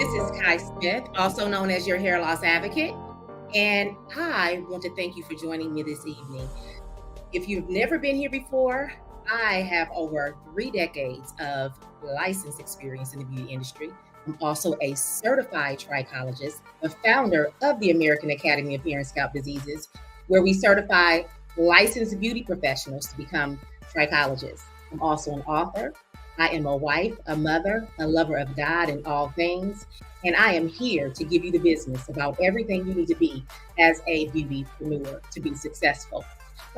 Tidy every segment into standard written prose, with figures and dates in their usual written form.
This is Kai Smith, also known as your hair loss advocate, and I want to thank you for joining me this evening. If you've never been here before, I have over 3 decades of license experience in the beauty industry. I'm also a certified trichologist, the founder of the American Academy of Hair and Scalp Diseases, where we certify licensed beauty professionals to become trichologists. I'm also an author. I am a wife, a mother, a lover of God and all things, and I am here to give you the business about everything you need to be as a beautypreneur to be successful.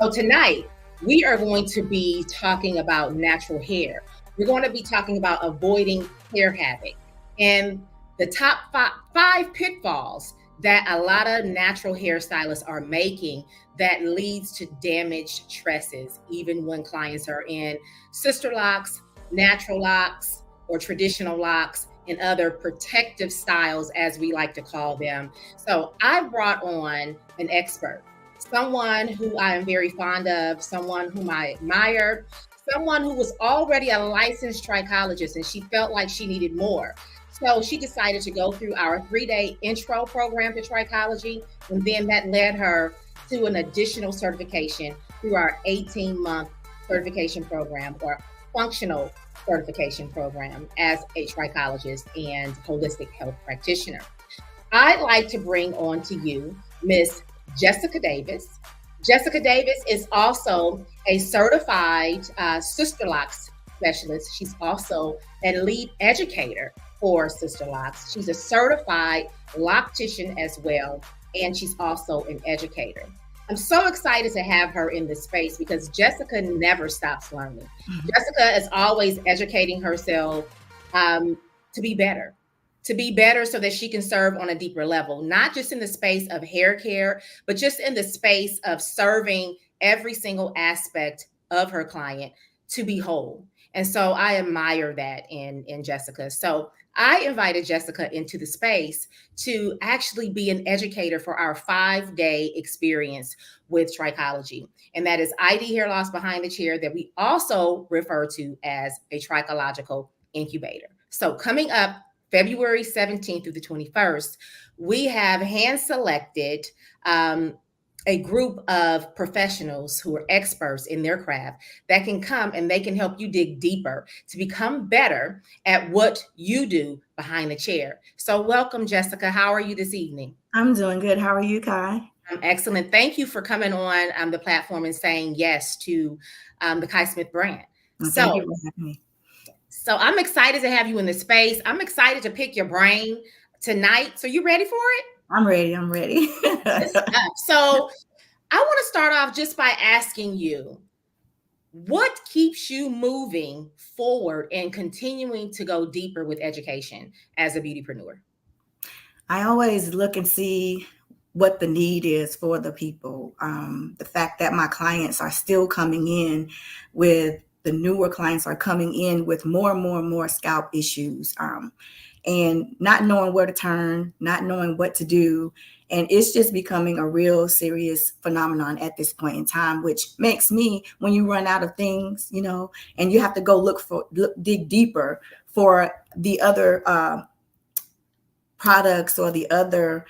So tonight, we are going to be talking about natural hair. We're going to be talking about avoiding hair havoc and the top five pitfalls that a lot of natural hairstylists are making that leads to damaged tresses, even when clients are in sister locks, natural locks, or traditional locks, and other protective styles, as we like to call them. So I brought on an expert, someone who I am very fond of, someone whom I admire, someone who was already a licensed trichologist, and she felt like she needed more. So she decided to go through our 3-day intro program to trichology, and then that led her to an additional certification through our 18-month certification program, or functional certification program, as a trichologist and holistic health practitioner. I'd like to bring on to you Miss Jessica Davis. Jessica Davis is also a certified sister locks specialist. She's also a lead educator for sister locks. She's a certified loctician as well, and she's also an educator. I'm so excited to have her in this space because Jessica never stops learning. Jessica is always educating herself to be better so that she can serve on a deeper level, not just in the space of hair care, but just in the space of serving every single aspect of her client to be whole. And so I admire that in Jessica. So I invited Jessica into the space to actually be an educator for our 5-day experience with trichology. And that is ID hair loss behind the chair, that we also refer to as a trichological incubator. So coming up February 17th through the 21st, we have hand-selected a group of professionals who are experts in their craft that can come and they can help you dig deeper to become better at what you do behind the chair. So welcome, Jessica. How are you this evening? I'm doing good. How are you, Kai? I'm excellent. Thank you for coming on the platform and saying yes to the Kai Smith brand. Thank you for having me. So I'm excited to have you in the space. I'm excited to pick your brain tonight. So you ready for it? I'm ready. So I want to start off just by asking you, what keeps you moving forward and continuing to go deeper with education as a beautypreneur? I always look and see what the need is for the people. The fact that my clients are still coming in with, the newer clients are coming in with more and more scalp issues. And not knowing where to turn, not knowing what to do. And it's just becoming a real serious phenomenon at this point in time, which makes me, when you run out of things, and you have to go dig deeper for the other products or the other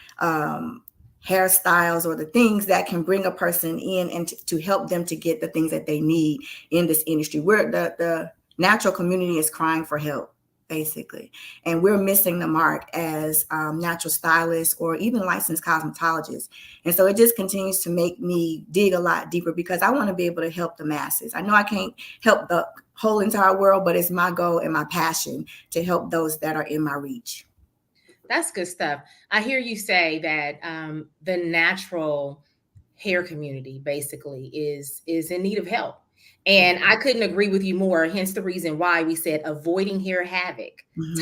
hairstyles or the things that can bring a person in and to help them to get the things that they need in this industry. Where the natural community is crying for help, basically. And we're missing the mark as natural stylists or even licensed cosmetologists. And so it just continues to make me dig a lot deeper because I want to be able to help the masses. I know I can't help the whole entire world, but it's my goal and my passion to help those that are in my reach. That's good stuff. I hear you say that the natural hair community basically is in need of help. And I couldn't agree with you more. Hence the reason why we said avoiding hair havoc,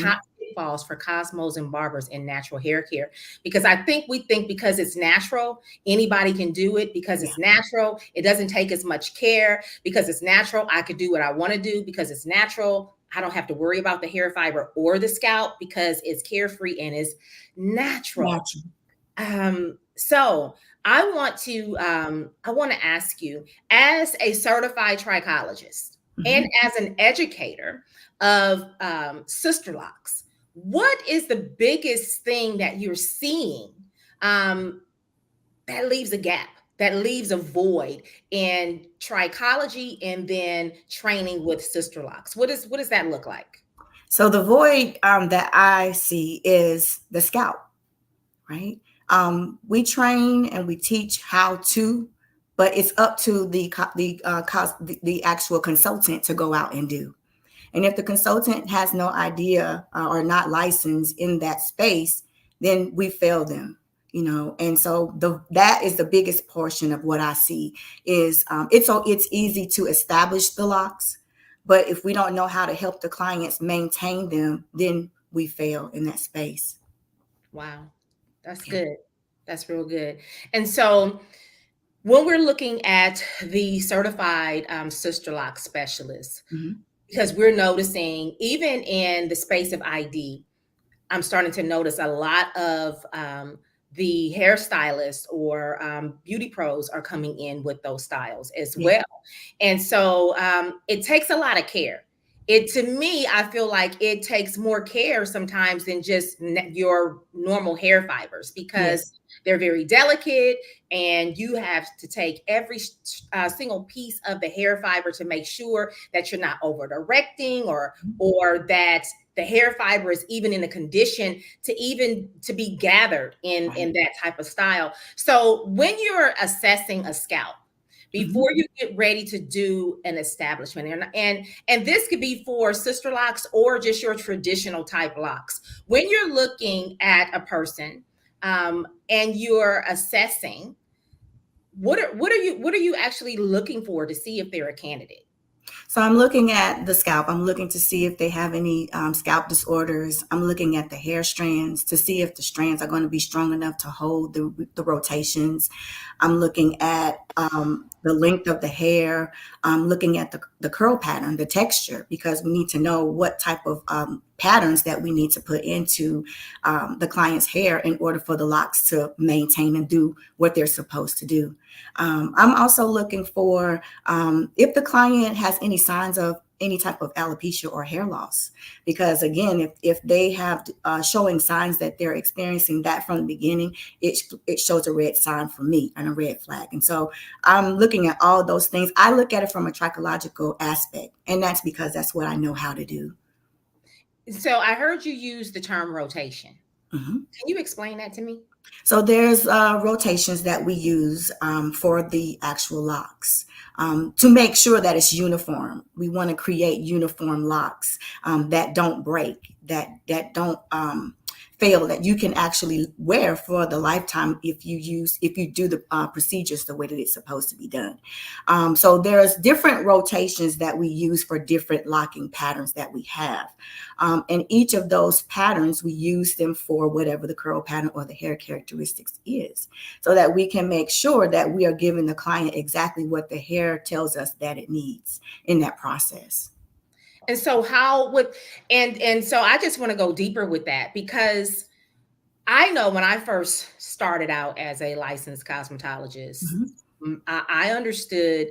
top pitfalls for Cosmos and Barbers in natural hair care. Because we think because it's natural, anybody can do it. Because it's natural, it doesn't take as much care. Because it's natural, I could do what I want to do. Because it's natural, I don't have to worry about the hair fiber or the scalp because it's carefree and it's natural. So I want to ask you, as a certified trichologist and as an educator of sister locks, What is the biggest thing that you're seeing um, that leaves a gap, that leaves a void in trichology and then training with sister locks? What does that look like? So the void that I see is the scalp, right? We train and we teach how to, but it's up to the actual consultant to go out and do. And if the consultant has no idea or not licensed in that space, then we fail them, you know. And so that is the biggest portion of what I see is it's easy to establish the locks, but if we don't know how to help the clients maintain them, then we fail in that space. Wow, that's Yeah. good. That's real good. And so when we're looking at the certified sister lock specialists, Mhm. because we're noticing even in the space of ID, I'm starting to notice a lot of the hairstylists or beauty pros are coming in with those styles as Yeah. well. And so it takes a lot of care. It to me, I feel like it takes more care sometimes than just your normal hair fibers because Yes. they're very delicate, and you have to take every single piece of the hair fiber to make sure that you're not over directing or that the hair fiber is even in a condition to be gathered Right. in that type of style. So when you're assessing a scalp Mhm. before you get ready to do an establishment, and this could be for sister locks or just your traditional type locks, when you're looking at a person and you're assessing, what are you actually looking for to see if they're a candidate? So I'm looking at the scalp. I'm looking to see if they have any scalp disorders. I'm looking at the hair strands to see if the strands are going to be strong enough to hold the rotations. I'm looking at the length of the hair. I'm looking at the curl pattern, the texture, because we need to know what type of patterns that we need to put into the client's hair in order for the locks to maintain and do what they're supposed to do. I'm also looking for if the client has any signs of any type of alopecia or hair loss, because again, if they have showing signs that they're experiencing that from the beginning, it shows a red sign for me and a red flag. And so I'm looking at all those things. I look at it from a trichological aspect, and that's because that's what I know how to do. So I heard you use the term rotation. Mhm. Can you explain that to me? So there's rotations that we use for the actual locks to make sure that it's uniform. We want to create uniform locks that don't break, that don't fail, that you can actually wear for the lifetime if you do the procedures the way that it's supposed to be done. So there's different rotations that we use for different locking patterns that we have. And each of those patterns, we use them for whatever the curl pattern or the hair characteristics is, so that we can make sure that we are giving the client exactly what the hair tells us that it needs in that process. And so how would and so I just want to go deeper with that because I know when I first started out as a licensed cosmetologist, Mhm. I understood,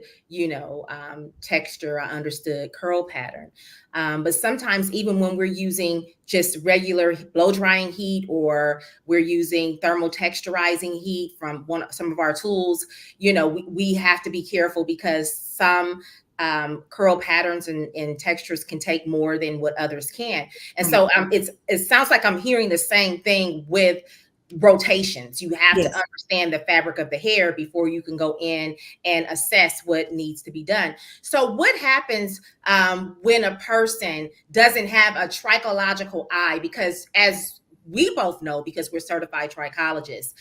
texture, I understood curl pattern. But sometimes, even when we're using just regular blow drying heat or we're using thermal texturizing heat from some of our tools, we have to be careful because some curl patterns and textures can take more than what others can. And Right. so it sounds like I'm hearing the same thing with rotations. You have to Yes. understand the fabric of the hair before you can go in and assess what needs to be done. So what happens when a person doesn't have a trichological eye? Because as we both know, because we're certified trichologists,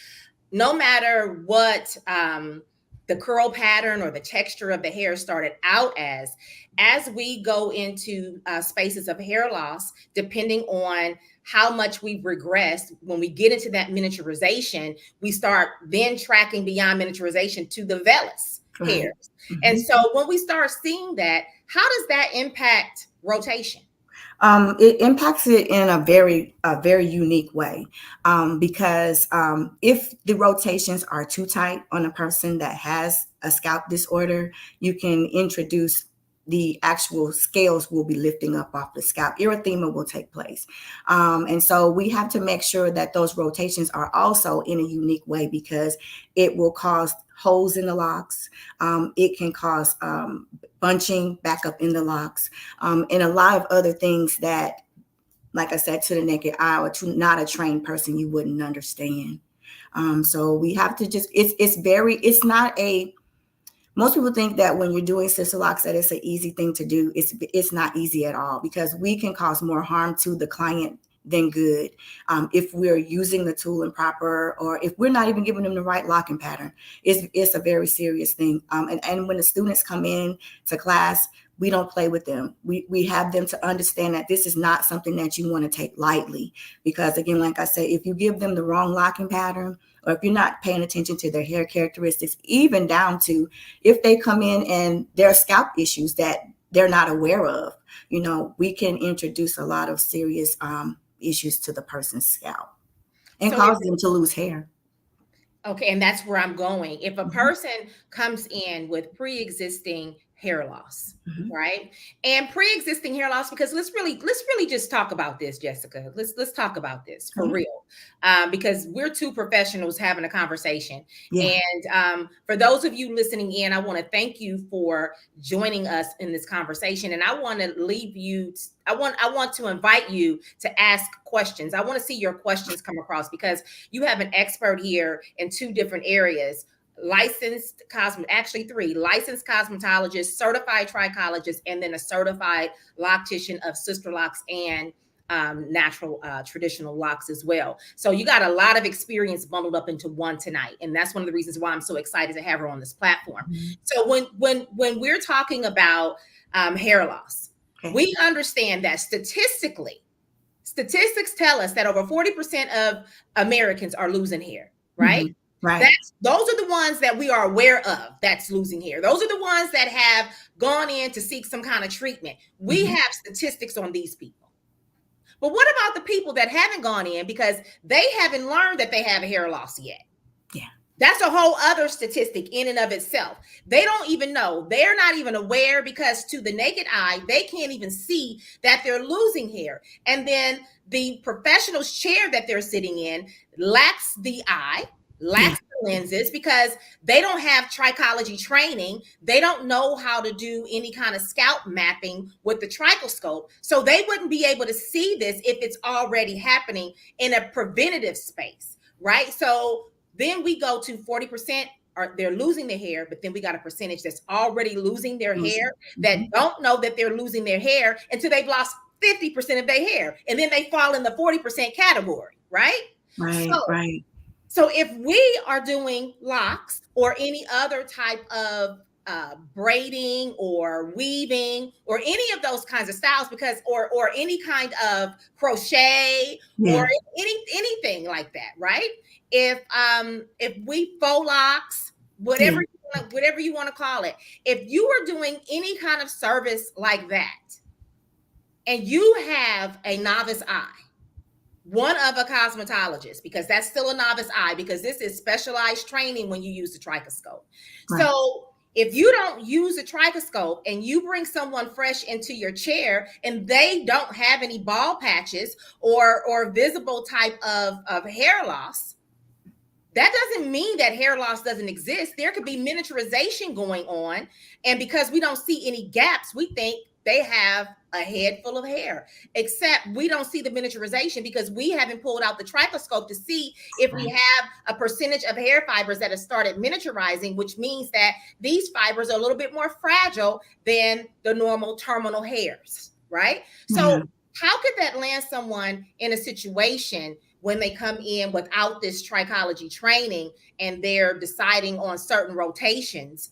no matter what the curl pattern or the texture of the hair started out as we go into spaces of hair loss, depending on how much we've regressed, when we get into that miniaturization, we start then tracking beyond miniaturization to the vellus Right. hairs. And Mhm. so when we start seeing that, how does that impact rotation? It impacts it in a very unique way because if the rotations are too tight on a person that has a scalp disorder, you can introduce the actual scales will be lifting up off the scalp. Erythema will take place. And so we have to make sure that those rotations are also in a unique way, because it will cause holes in the locks. It can cause bunching back up in the locks, and a lot of other things that, like I said, to the naked eye or to not a trained person, you wouldn't understand. So we have to just, it's not a, most people think that when you're doing sister locks that it's an easy thing to do. It's not easy at all, because we can cause more harm to the client than good if we're using the tool improper, or if we're not even giving them the right locking pattern. It's a very serious thing. And when the students come in to class, we don't play with them. We have them to understand that this is not something that you want to take lightly, because again, like I said, if you give them the wrong locking pattern, or if you're not paying attention to their hair characteristics, even down to if they come in and there are scalp issues that they're not aware of, we can introduce a lot of serious issues to the person's scalp and cause them to lose hair. Okay, and that's where I'm going. If a person comes in with pre-existing hair loss, right? And pre-existing hair loss, because let's really just talk about this, Jessica. Let's talk about this for real, because we're two professionals having a conversation. Yeah. And for those of you listening in, I want to thank you for joining us in this conversation. And I want to leave you. I want to invite you to ask questions. I want to see your questions come across, because you have an expert here in two different areas. Licensed three licensed cosmetologists, certified trichologists, and then a certified loctician of sister locks and natural traditional locks as well. So you got a lot of experience bundled up into one tonight, and that's one of the reasons why I'm so excited to have her on this platform. So when we're talking about hair loss, we understand that statistics tell us that over 40% of Americans are losing hair, right? Right. Those are the ones that we are aware of that's losing hair. Those are the ones that have gone in to seek some kind of treatment. We have statistics on these people. But what about the people that haven't gone in because they haven't learned that they have a hair loss yet? Yeah. That's a whole other statistic in and of itself. They don't even know. They're not even aware, because to the naked eye, they can't even see that they're losing hair. And then the professional's chair that they're sitting in lacks the eye, lacks the lenses, because they don't have trichology training. They don't know how to do any kind of scalp mapping with the trichoscope. So they wouldn't be able to see this if it's already happening in a preventative space, right? So then we go to 40% they're losing their hair, but then we got a percentage that's already losing their hair that don't know that they're losing their hair until they've lost 50% of their hair. And then they fall in the 40% category, right? Right. So if we are doing locks or any other type of braiding or weaving or any of those kinds of styles, because or any kind of crochet or anything like that, right? If we faux locks, whatever you want to call it, if you are doing any kind of service like that, and you have a novice eye, one of a cosmetologist, because that's still a novice eye, because this is specialized training when you use the trichoscope. Right. So if you don't use a trichoscope and you bring someone fresh into your chair and they don't have any bald patches or visible type of hair loss, that doesn't mean that hair loss doesn't exist. There could be miniaturization going on. And because we don't see any gaps, we think they have a head full of hair, except we don't see the miniaturization because we haven't pulled out the trichoscope to see if we have a percentage of hair fibers that have started miniaturizing, which means that these fibers are a little bit more fragile than the normal terminal hairs, right? So how could that land someone in a situation when they come in without this trichology training and they're deciding on certain rotations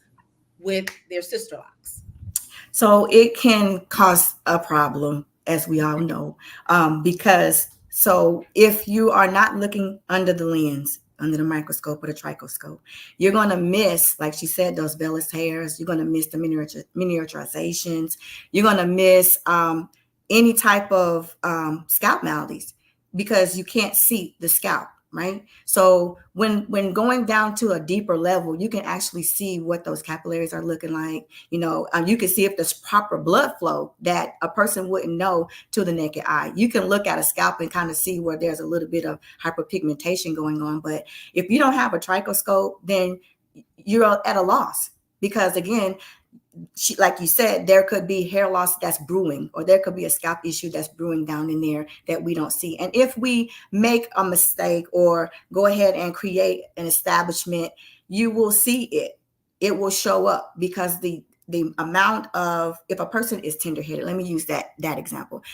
with their sister locks? So it can cause a problem, as we all know, because if you are not looking under the lens, under the microscope or the trichoscope, you're going to miss, like she said, those vellus hairs. You're going to miss the miniaturizations. You're going to miss any type of scalp maladies, because you can't see the scalp. right? So when going down to a deeper level, you can actually see what those capillaries are looking like. You can see if there's proper blood flow that a person wouldn't know to the naked eye. You can look at a scalp and kind of see where there's a little bit of hyperpigmentation going on. But if you don't have a trichoscope, then you're at a loss, because again, like you said, there could be hair loss that's brewing, or there could be a scalp issue that's brewing down in there that we don't see. And if we make a mistake or go ahead and create an establishment, you will see it. It will show up, because the amount of, if a person is tender-headed, let me use that example.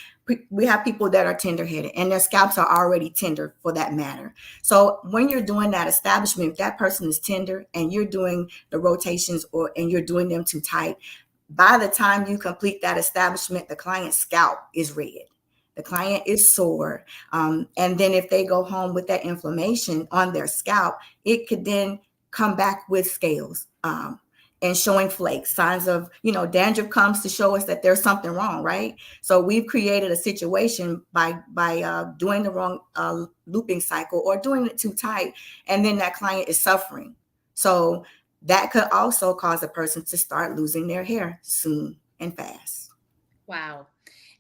We have people that are tender-headed and their scalps are already tender for that matter. So when you're doing that establishment, if that person is tender and you're doing the rotations and you're doing them too tight, by the time you complete that establishment, the client's scalp is red. The client is sore. And then if they go home with that inflammation on their scalp, it could then come back with scales. And showing flakes, signs of, dandruff comes to show us that there's something wrong, right? So we've created a situation by doing the wrong looping cycle or doing it too tight, and then that client is suffering. So that could also cause a person to start losing their hair soon and fast. Wow.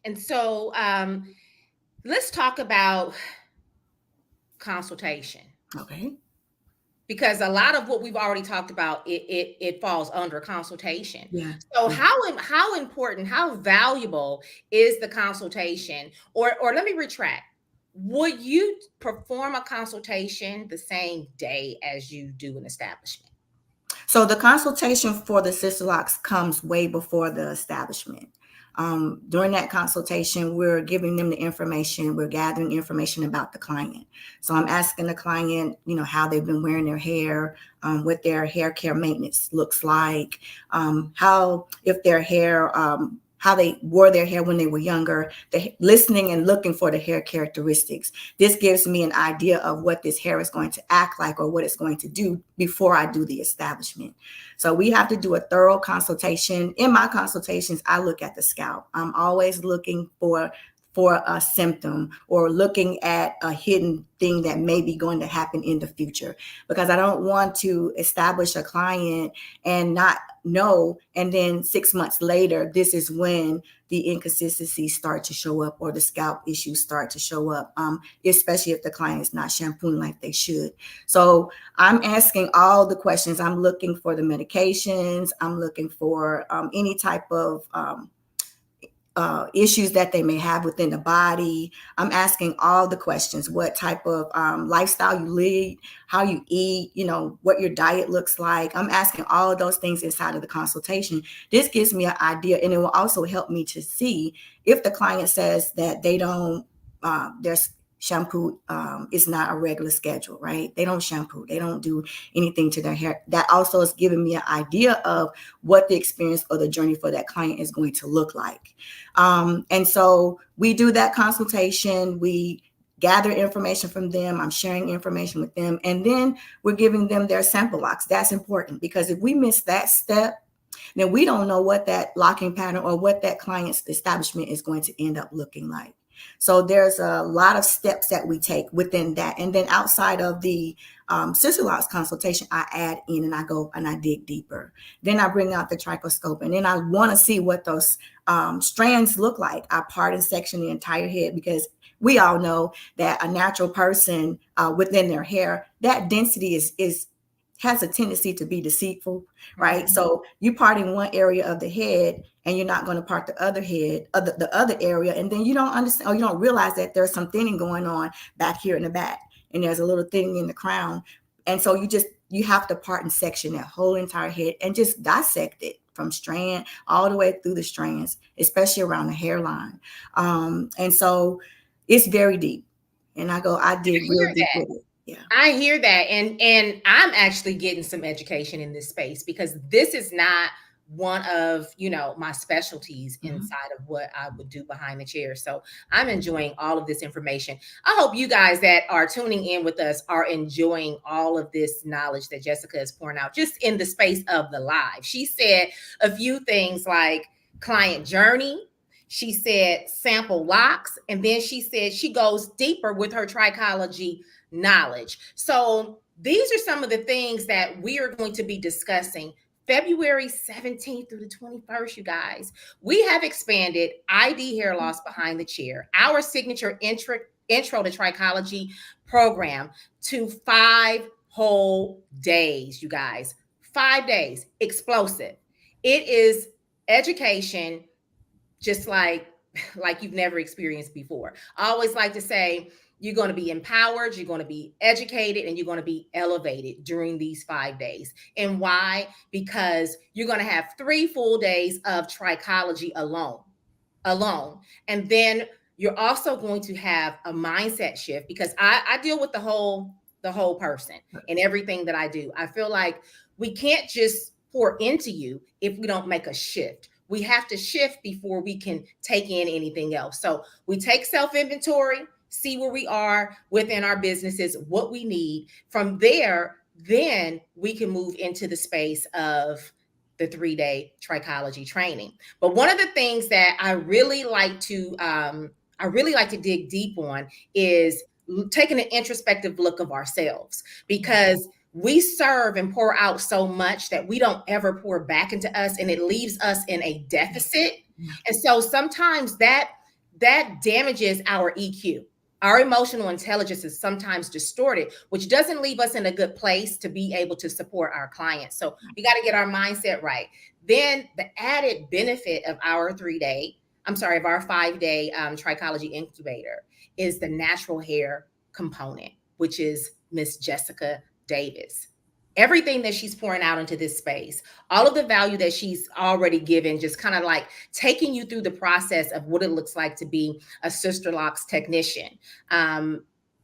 And so let's talk about consultation. Okay. Because a lot of what we've already talked about, it falls under consultation. Yeah. So Yeah. how important, how valuable is the consultation? Or let me retract. Would you perform a consultation the same day as you do an establishment? So the consultation for the sister locks comes way before the establishment. During that consultation, we're giving them the information, we're gathering information about the client. So I'm asking the client, how they've been wearing their hair, what their hair care maintenance looks like, if their hair, how they wore their hair when they were younger, listening and looking for the hair characteristics. This gives me an idea of what this hair is going to act like or what it's going to do before I do the establishment. So we have to do a thorough consultation. In my consultations, I look at the scalp. I'm always looking for a symptom or looking at a hidden thing that may be going to happen in the future, because I don't want to establish a client and not know, and then 6 months later, this is when the inconsistencies start to show up or the scalp issues start to show up, especially if the client is not shampooing like they should. So I'm asking all the questions. I'm looking for the medications. I'm looking for any type of issues that they may have within the body. I'm asking all the questions: what type of lifestyle you lead, how you eat, what your diet looks like. I'm asking all of those things inside of the consultation. This gives me an idea, and it will also help me to see if the client says that they don't, their shampoo is not a regular schedule, right? They don't shampoo, they don't do anything to their hair. That also is giving me an idea of what the experience or the journey for that client is going to look like. And so we do that consultation. We gather information from them. I'm sharing information with them. And then we're giving them their sample locks. That's important, because if we miss that step, then we don't know what that locking pattern or what that client's establishment is going to end up looking like. So there's a lot of steps that we take within that. And then outside of the sister locks consultation, I add in and I go and I dig deeper. Then I bring out the trichoscope, and then I want to see what those strands look like. I part and section the entire head, because we all know that a natural person within their hair, that density has a tendency to be deceitful, right? Mm-hmm. So you parting one area of the head and you're not going to part the other head, the other area, and then you don't understand, or you don't realize that there's some thinning going on back here in the back, and there's a little thinning in the crown. And so you have to part and section that whole entire head and just dissect it from strand all the way through the strands, especially around the hairline. And so it's very deep. And I dig real deep with it. Yeah. I hear that. And I'm actually getting some education in this space, because this is not one of, my specialties inside of what I would do behind the chair. So I'm enjoying all of this information. I hope you guys that are tuning in with us are enjoying all of this knowledge that Jessica is pouring out just in the space of the live. She said a few things like client journey. She said sample locks, and then she said she goes deeper with her trichology knowledge. So these are some of the things that we are going to be discussing February 17th through the 21st, you guys. We have expanded ID hair loss behind the chair, our signature intro to trichology program, to 5 whole days, you guys. 5 days, explosive. It is education just like you've never experienced before. I always like to say you're going to be empowered, you're going to be educated, and you're going to be elevated during these 5 days. And why? Because you're going to have 3 full days of trichology alone. And then you're also going to have a mindset shift, because I deal with the whole person in everything that I do. I feel like we can't just pour into you if we don't make a shift. We have to shift before we can take in anything else. So we take self-inventory, see where we are within our businesses, what we need. From there, then we can move into the space of the 3-day trichology training. But one of the things that I really like to dig deep on is taking an introspective look of ourselves, because we serve and pour out so much that we don't ever pour back into us, and it leaves us in a deficit. And so sometimes that damages our EQ. Our emotional intelligence is sometimes distorted, which doesn't leave us in a good place to be able to support our clients. So we got to get our mindset right. Then the added benefit of our 5-day trichology incubator is the natural hair component, which is Miss Jessica Davis. Everything that she's pouring out into this space, all of the value that she's already given, just kind of like taking you through the process of what it looks like to be a Sister Locks technician.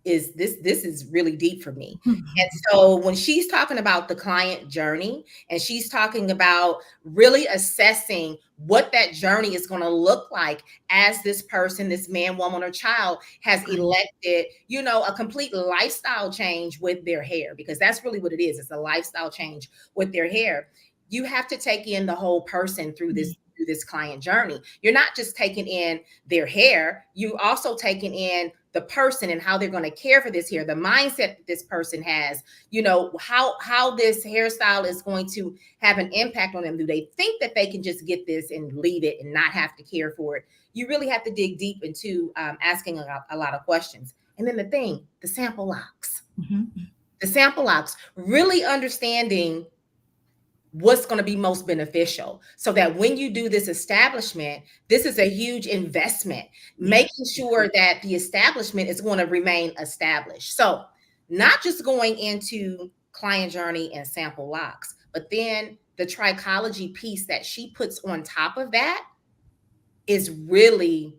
This is really deep for me. And so when she's talking about the client journey, and she's talking about really assessing what that journey is going to look like as this person, this man, woman, or child has elected, a complete lifestyle change with their hair, because that's really what it is. It's a lifestyle change with their hair. You have to take in the whole person through this client journey. You're not just taking in their hair, you also taking in the person and how they're going to care for this hair, the mindset that this person has, how this hairstyle is going to have an impact on them. Do they think that they can just get this and leave it and not have to care for it? You really have to dig deep into asking a lot of questions. And then the sample locks. The sample locks, really understanding what's going to be most beneficial, so that when you do this establishment, this is a huge investment, making sure that the establishment is going to remain established. So not just going into client journey and sample locks, but then the trichology piece that she puts on top of that is really,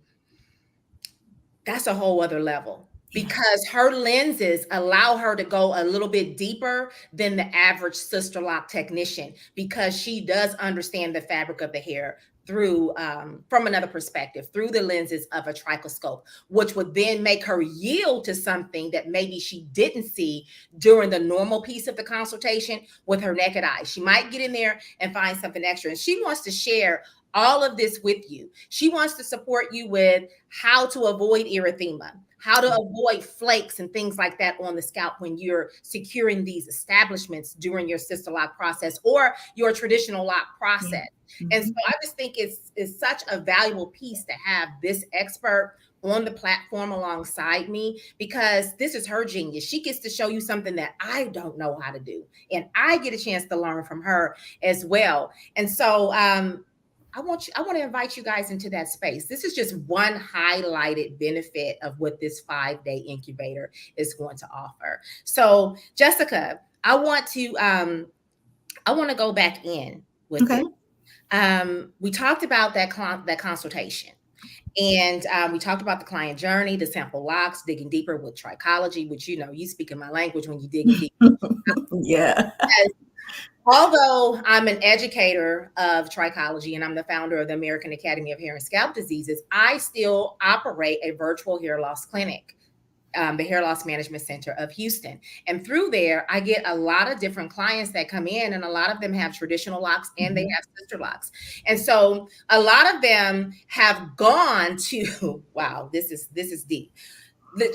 that's a whole other level. Because her lenses allow her to go a little bit deeper than the average Sister Lock technician, because she does understand the fabric of the hair through from another perspective, through the lenses of a trichoscope, which would then make her yield to something that maybe she didn't see during the normal piece of the consultation with her naked eye. She might get in there and find something extra, and she wants to share all of this with you. She wants to support you with how to avoid erythema, how to avoid flakes and things like that on the scalp when you're securing these establishments during your Sister Lock process or your traditional lock process. And so I just think it's such a valuable piece to have this expert on the platform alongside me, because this is her genius. She gets to show you something that I don't know how to do, and I get a chance to learn from her as well. And so I want to invite you guys into that space. This is just one highlighted benefit of what this 5-day incubator is going to offer. So, Jessica, I want to go back in with you. We talked about that consultation, and we talked about the client journey, the sample locks, digging deeper with trichology, which you speak in my language when you dig deep. Yeah. Although I'm an educator of trichology and I'm the founder of the American Academy of Hair and Scalp Diseases, I still operate a virtual hair loss clinic. the Hair Loss Management Center of Houston. And through there, I get a lot of different clients that come in, and a lot of them have traditional locks and they have sister locks. And so a lot of them have gone to, wow, this is deep.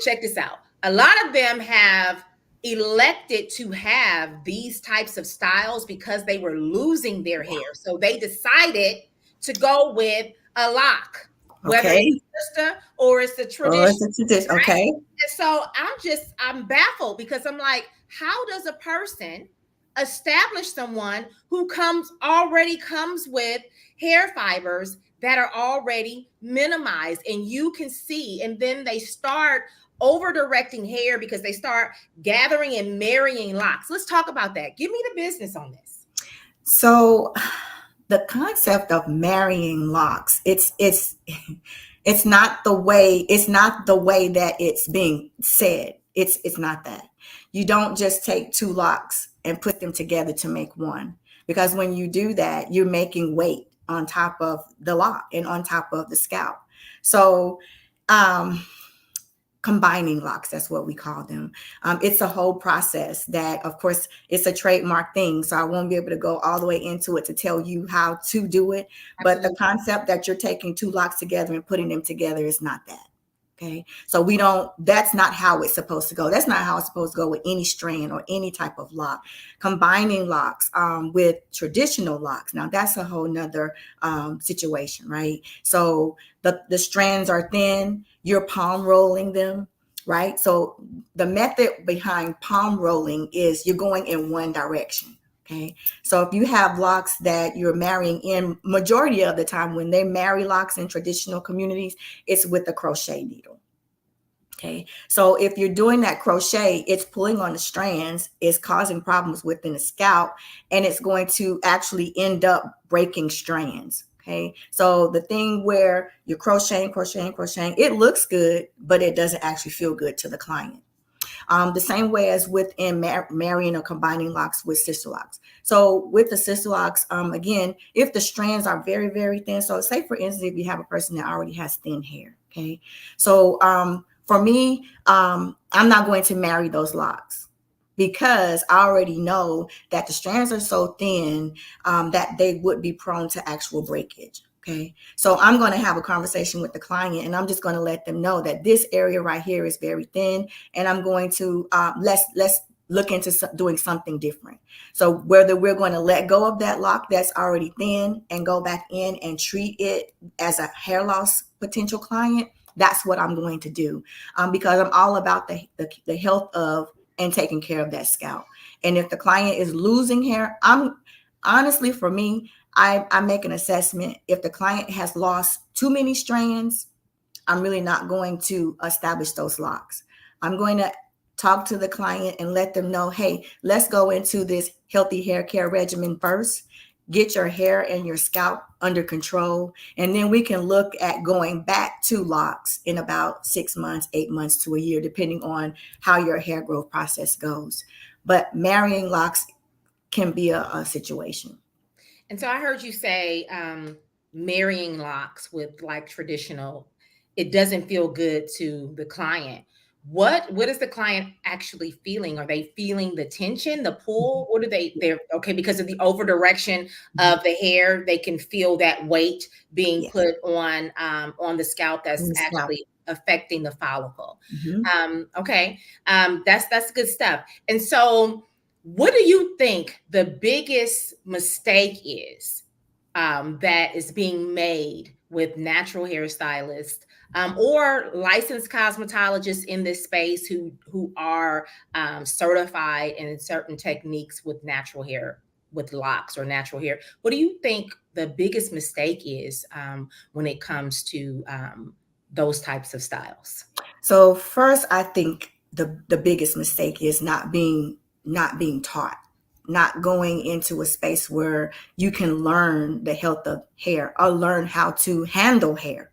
Check this out. A lot of them have elected to have these types of styles because they were losing their hair. So they decided to go with a lock, whether Okay. it's sister or it's the Oh, tradition. it's a tradition. Right? Okay. And so I'm baffled because I'm like, how does a person establish someone who already comes with hair fibers that are already minimized and you can see, and then they start over directing hair because they start gathering and marrying locks? Let's talk about that. Give me the business on this. So the concept of marrying locks, it's not the way that it's being said. It's not that. You don't just take two locks and put them together to make one, because when you do that, you're making weight on top of the lock and on top of the scalp. So combining locks, that's what we call them. It's a whole process that, of course, it's a trademark thing, so I won't be able to go all the way into it to tell you how to do it. But the concept that you're taking two locks together and putting them together is not that. Okay, so that's not how it's supposed to go. That's not how it's supposed to go with any strand or any type of lock. Combining locks with traditional locks, now that's a whole nother situation, right? So the strands are thin, you're palm rolling them, right? So the method behind palm rolling is you're going in one direction. Okay, so if you have locks that you're marrying in, majority of the time when they marry locks in traditional communities, it's with a crochet needle. Okay, so if you're doing that crochet, it's pulling on the strands, it's causing problems within the scalp, and it's going to actually end up breaking strands. Okay, so the thing where you're crocheting, it looks good, but it doesn't actually feel good to the client. The same way as within marrying or combining locks with sister locks. So with the sister locks, again, if the strands are very, very thin, so say for instance, if you have a person that already has thin hair, okay? So for me, I'm not going to marry those locks because I already know that the strands are so thin that they would be prone to actual breakage. Okay, so I'm going to have a conversation with the client and I'm just going to let them know that this area right here is very thin, and I'm going to let's look into doing something different. So whether we're going to let go of that lock that's already thin and go back in and treat it as a hair loss potential client, that's what I'm going to do, because I'm all about the health of and taking care of that scalp. And if the client is losing hair, I'm honestly, for me, I make an assessment. If the client has lost too many strands, I'm really not going to establish those locks. I'm going to talk to the client and let them know, hey, let's go into this healthy hair care regimen first. Get your hair and your scalp under control. And then we can look at going back to locks in about 6 months, 8 months to a year, depending on how your hair growth process goes. But marrying locks can be a situation. And so I heard you say marrying locks with like traditional, it doesn't feel good to the client. What is the client actually feeling? Are they feeling the tension, the pull? What are they're okay, because of the over direction of the hair, they can feel that weight being put on the scalp that's actually affecting the follicle. Okay. That's good stuff. And so what do you think the biggest mistake is that is being made with natural hairstylists or licensed cosmetologists in this space who are certified in certain techniques with natural hair, with locks or natural hair? What do you think the biggest mistake is when it comes to those types of styles? So first, I think the biggest mistake is not being taught, not going into a space where you can learn the health of hair or learn how to handle hair.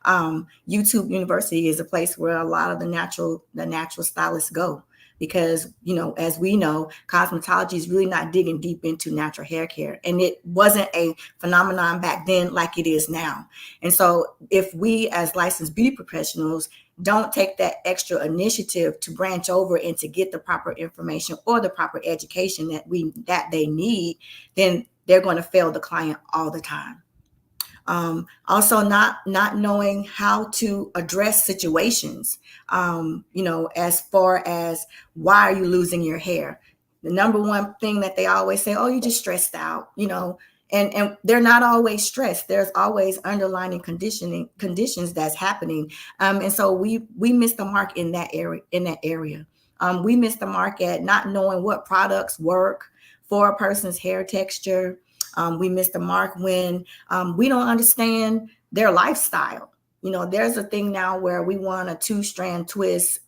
YouTube University is a place where a lot of the natural stylists go, because, you know, as we know, cosmetology is really not digging deep into natural hair care, and it wasn't a phenomenon back then like it is now. And so if we as licensed beauty professionals don't take that extra initiative to branch over and to get the proper information or the proper education that they need, then they're going to fail the client all the time. Also, not knowing how to address situations, as far as why are you losing your hair. The number one thing that they always say, oh, you just stressed out, and they're not always stressed. There's always underlying conditions that's happening, and so we miss the mark in that area. We miss the mark at not knowing what products work for a person's hair texture. We miss the mark when we don't understand their lifestyle. There's a thing now where we want a 2-strand twist,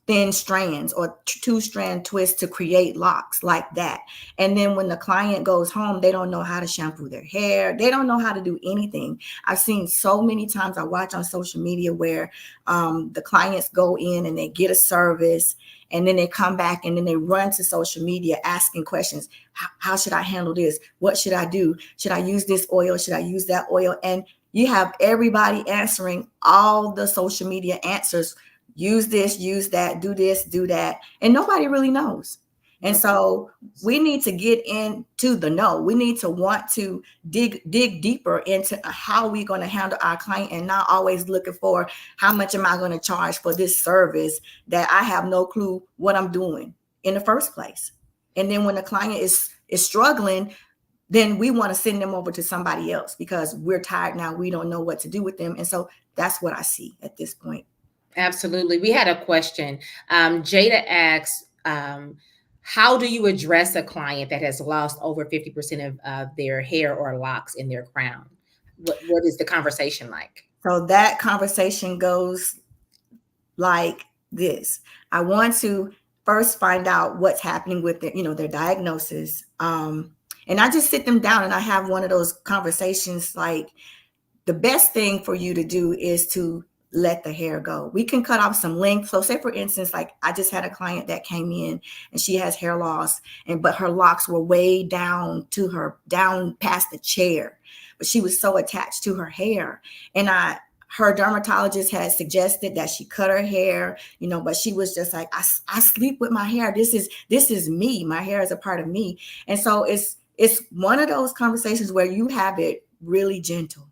thin strands, or 2-strand twist to create locks like that. And then when the client goes home, they don't know how to shampoo their hair. They don't know how to do anything. I've seen so many times, I watch on social media where the clients go in and they get a service, and then they come back and then they run to social media asking questions. How should I handle this? What should I do? Should I use this oil? Should I use that oil? And you have everybody answering all the social media answers. Use this, use that, do this, do that. And nobody really knows. And so we need to get into the know. We need to want to dig deeper into how we're going to handle our client, and not always looking for how much am I going to charge for this service that I have no clue what I'm doing in the first place. And then when the client is struggling, then we want to send them over to somebody else because we're tired now. We don't know what to do with them. And so that's what I see at this point. Absolutely. We had a question. Jada asks, how do you address a client that has lost over 50% of their hair or locks in their crown? What is the conversation like? So that conversation goes like this. I want to first find out what's happening with their diagnosis. And I just sit them down and I have one of those conversations like, the best thing for you to do is to let the hair go. We can cut off some length. So say for instance, like I just had a client that came in and she has hair loss, but her locks were way down past the chair, but she was so attached to her hair. And her dermatologist had suggested that she cut her hair, but she was just like, I sleep with my hair. This is me. My hair is a part of me. And so it's one of those conversations where you have it really gentle.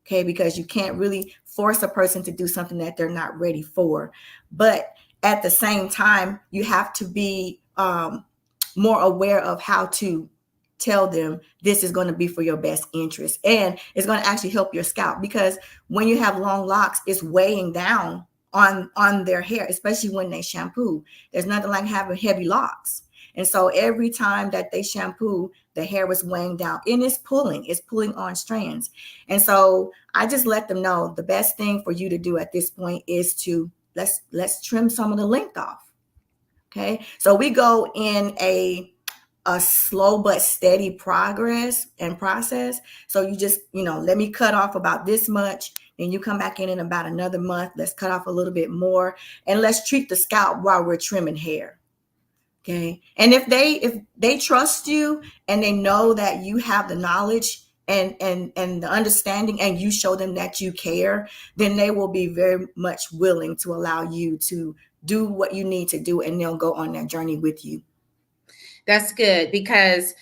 Okay, because you can't really force a person to do something that they're not ready for. But at the same time, you have to be more aware of how to tell them this is going to be for your best interest. And it's going to actually help your scalp, because when you have long locks, it's weighing down on their hair, especially when they shampoo. There's nothing like having heavy locks. And so every time that they shampoo, the hair was weighing down and it's pulling on strands. And so I just let them know the best thing for you to do at this point is to let's trim some of the length off. Okay. So we go in a slow but steady progress and process. So you just, let me cut off about this much. Then you come back in about another month. Let's cut off a little bit more. And let's treat the scalp while we're trimming hair. Okay. And if they trust you and they know that you have the knowledge and the understanding, and you show them that you care, then they will be very much willing to allow you to do what you need to do, and they'll go on that journey with you. That's good, because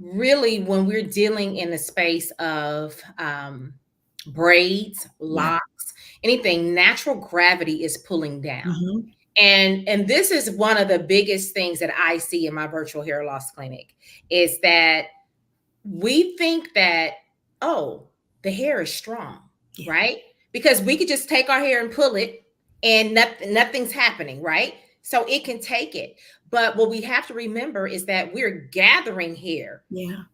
really when we're dealing in the space of braids, locks, anything, natural gravity is pulling down. Mm-hmm. And this is one of the biggest things that I see in my virtual hair loss clinic, is that we think that, oh, the hair is strong, right? Because we could just take our hair and pull it and nothing's happening, right? So it can take it. But what we have to remember is that we're gathering hair. Yeah.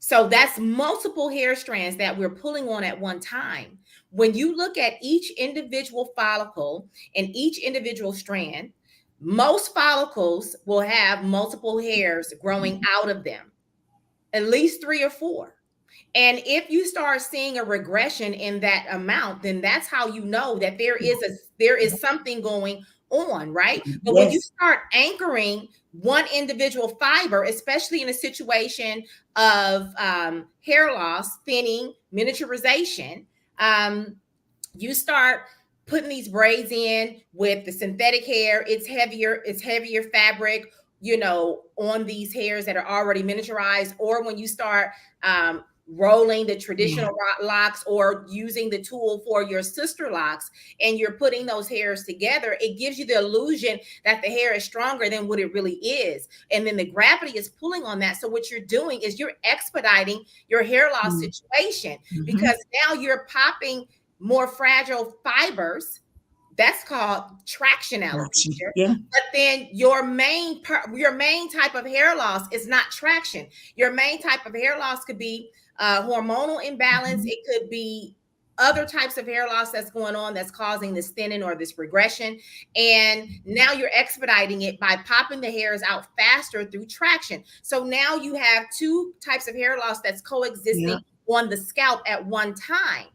So that's multiple hair strands that we're pulling on at one time. When you look at each individual follicle and each individual strand, most follicles will have multiple hairs growing out of them, at least 3 or 4. And if you start seeing a regression in that amount, then that's how you know that there is something going on, right? But when you start anchoring one individual fiber, especially in a situation of hair loss, thinning, miniaturization, you start putting these braids in with the synthetic hair. It's heavier fabric, on these hairs that are already miniaturized, or when you start rolling the Yeah. traditional locks or using the tool for your sister locks, and you're putting those hairs together, it gives you the illusion that the hair is stronger than what it really is. And then the gravity is pulling on that. So what you're doing is you're expediting your hair loss situation, Mm-hmm. because now you're popping more fragile fibers. That's called traction Gotcha. alopecia. Yeah. But then your main type of hair loss is not traction. Your main type of hair loss could be hormonal imbalance. Mm-hmm. It could be other types of hair loss that's going on that's causing this thinning or this regression. And now you're expediting it by popping the hairs out faster through traction. So now you have two types of hair loss that's Yeah. coexisting on the scalp at one time,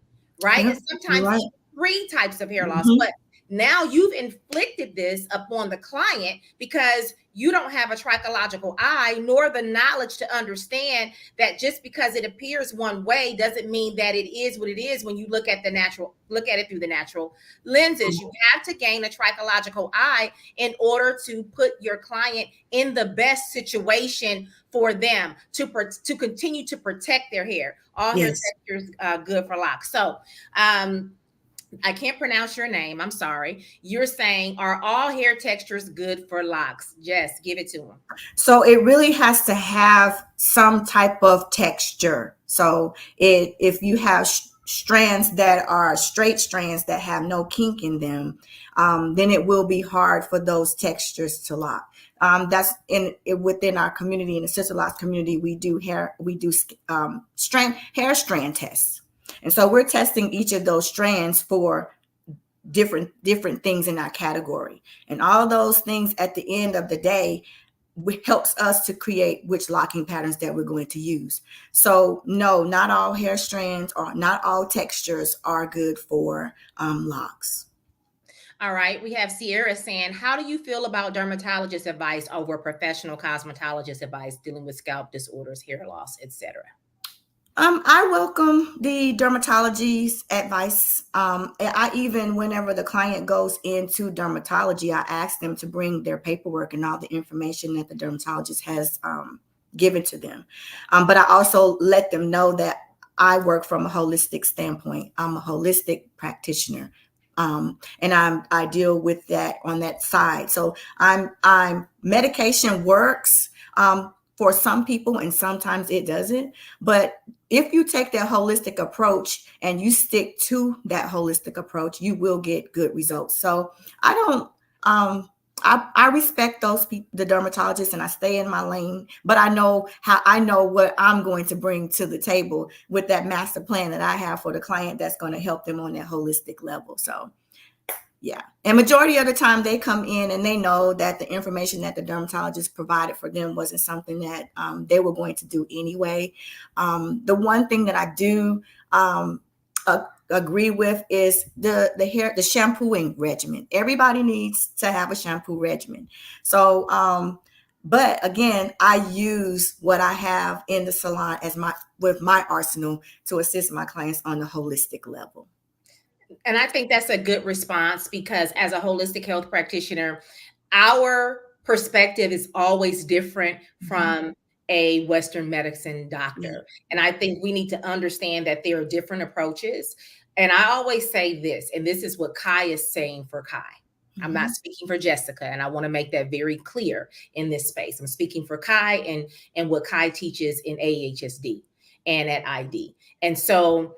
right? Yeah. And You're sometimes right. even three types of hair loss. Mm-hmm. But now you've inflicted this upon the client because you don't have a trichological eye nor the knowledge to understand that just because it appears one way doesn't mean that it is what it is. When you look at it through the natural lenses, you have to gain a trichological eye in order to put your client in the best situation for them to continue to protect their hair. All hair Yes. textures good for locks. So I can't pronounce your name. I'm sorry. You're saying, are all hair textures good for locks? Jess, give it to them. So it really has to have some type of texture. So if you have strands that are straight strands that have no kink in them, then it will be hard for those textures to lock. That's within our community, in the sister locks community, we do hair strand tests. And so we're testing each of those strands for different things in our category. And all those things at the end of the day helps us to create which locking patterns that we're going to use. So no, not all hair strands or not all textures are good for locks. All right. We have Sierra saying, how do you feel about dermatologist advice over professional cosmetologist advice dealing with scalp disorders, hair loss, etc.? I welcome the dermatology's advice. I even, whenever the client goes into dermatology, I ask them to bring their paperwork and all the information that the dermatologist has given to them. But I also let them know that I work from a holistic standpoint. I'm a holistic practitioner. And I deal with that on that side. So I'm medication works for some people, and sometimes it doesn't. But if you take that holistic approach and you stick to that holistic approach, you will get good results. So I don't, I respect those people, the dermatologists, and I stay in my lane, but I know what I'm going to bring to the table with that master plan that I have for the client that's going to help them on that holistic level. So yeah. And majority of the time they come in and they know that the information that the dermatologist provided for them wasn't something that they were going to do anyway. The one thing that I do agree with is the shampooing regimen. Everybody needs to have a shampoo regimen. So, but again, I use what I have in the salon with my arsenal to assist my clients on the holistic level. And I think that's a good response, because as a holistic health practitioner, our perspective is always different from a Western medicine doctor. Yeah. And I think we need to understand that there are different approaches. And I always say this, and this is what Kai is saying for Kai. I'm not speaking for Jessica, and I want to make that very clear in this space. I'm speaking for Kai and what Kai teaches in AHSD and at ID. And so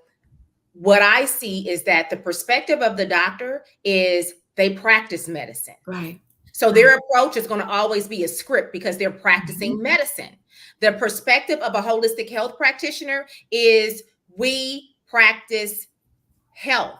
what I see is that the perspective of the doctor is they practice medicine. Right. So their approach is going to always be a script because they're practicing medicine. The perspective of a holistic health practitioner is we practice health.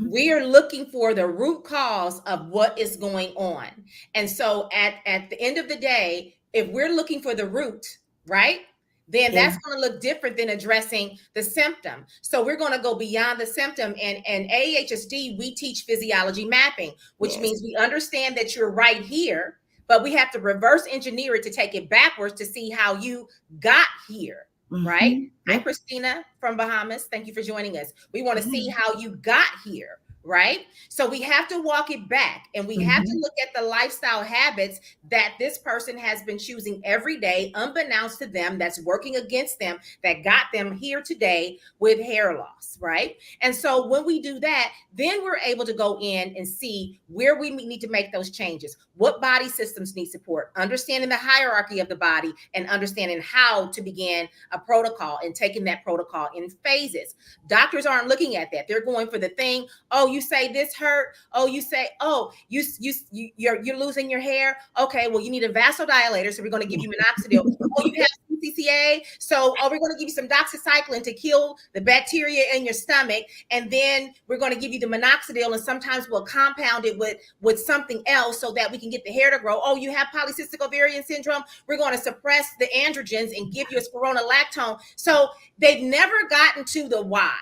We are looking for the root cause of what is going on. And so at the end of the day, if we're looking for the root, right, then that's going to look different than addressing the symptom. So we're going to go beyond the symptom. And AHSD, we teach physiology mapping, which means we understand that you're right here, but we have to reverse engineer it to take it backwards to see how you got here. Right? Hi, Christina from Bahamas. Thank you for joining us. We want to see how you got here. right? So we have to walk it back, and we have to Mhm. look at the lifestyle habits that this person has been choosing every day, unbeknownst to them, that's working against them, that got them here today with hair loss, right? And so when we do that, then we're able to go in and see where we need to make those changes. What body systems need support, understanding the hierarchy of the body, and understanding how to begin a protocol and taking that protocol in phases. Doctors aren't looking at that. They're going for the thing. Oh, you say this hurt. Oh, you say, oh, you're losing your hair. Okay, well, you need a vasodilator, so we're going to give you minoxidil. Oh, you have CCA, so we're going to give you some doxycycline to kill the bacteria in your stomach, and then we're going to give you the minoxidil, and sometimes we'll compound it with something else so that we can get the hair to grow. Oh, you have polycystic ovarian syndrome. We're going to suppress the androgens and give you a spironolactone. So they've never gotten to the why,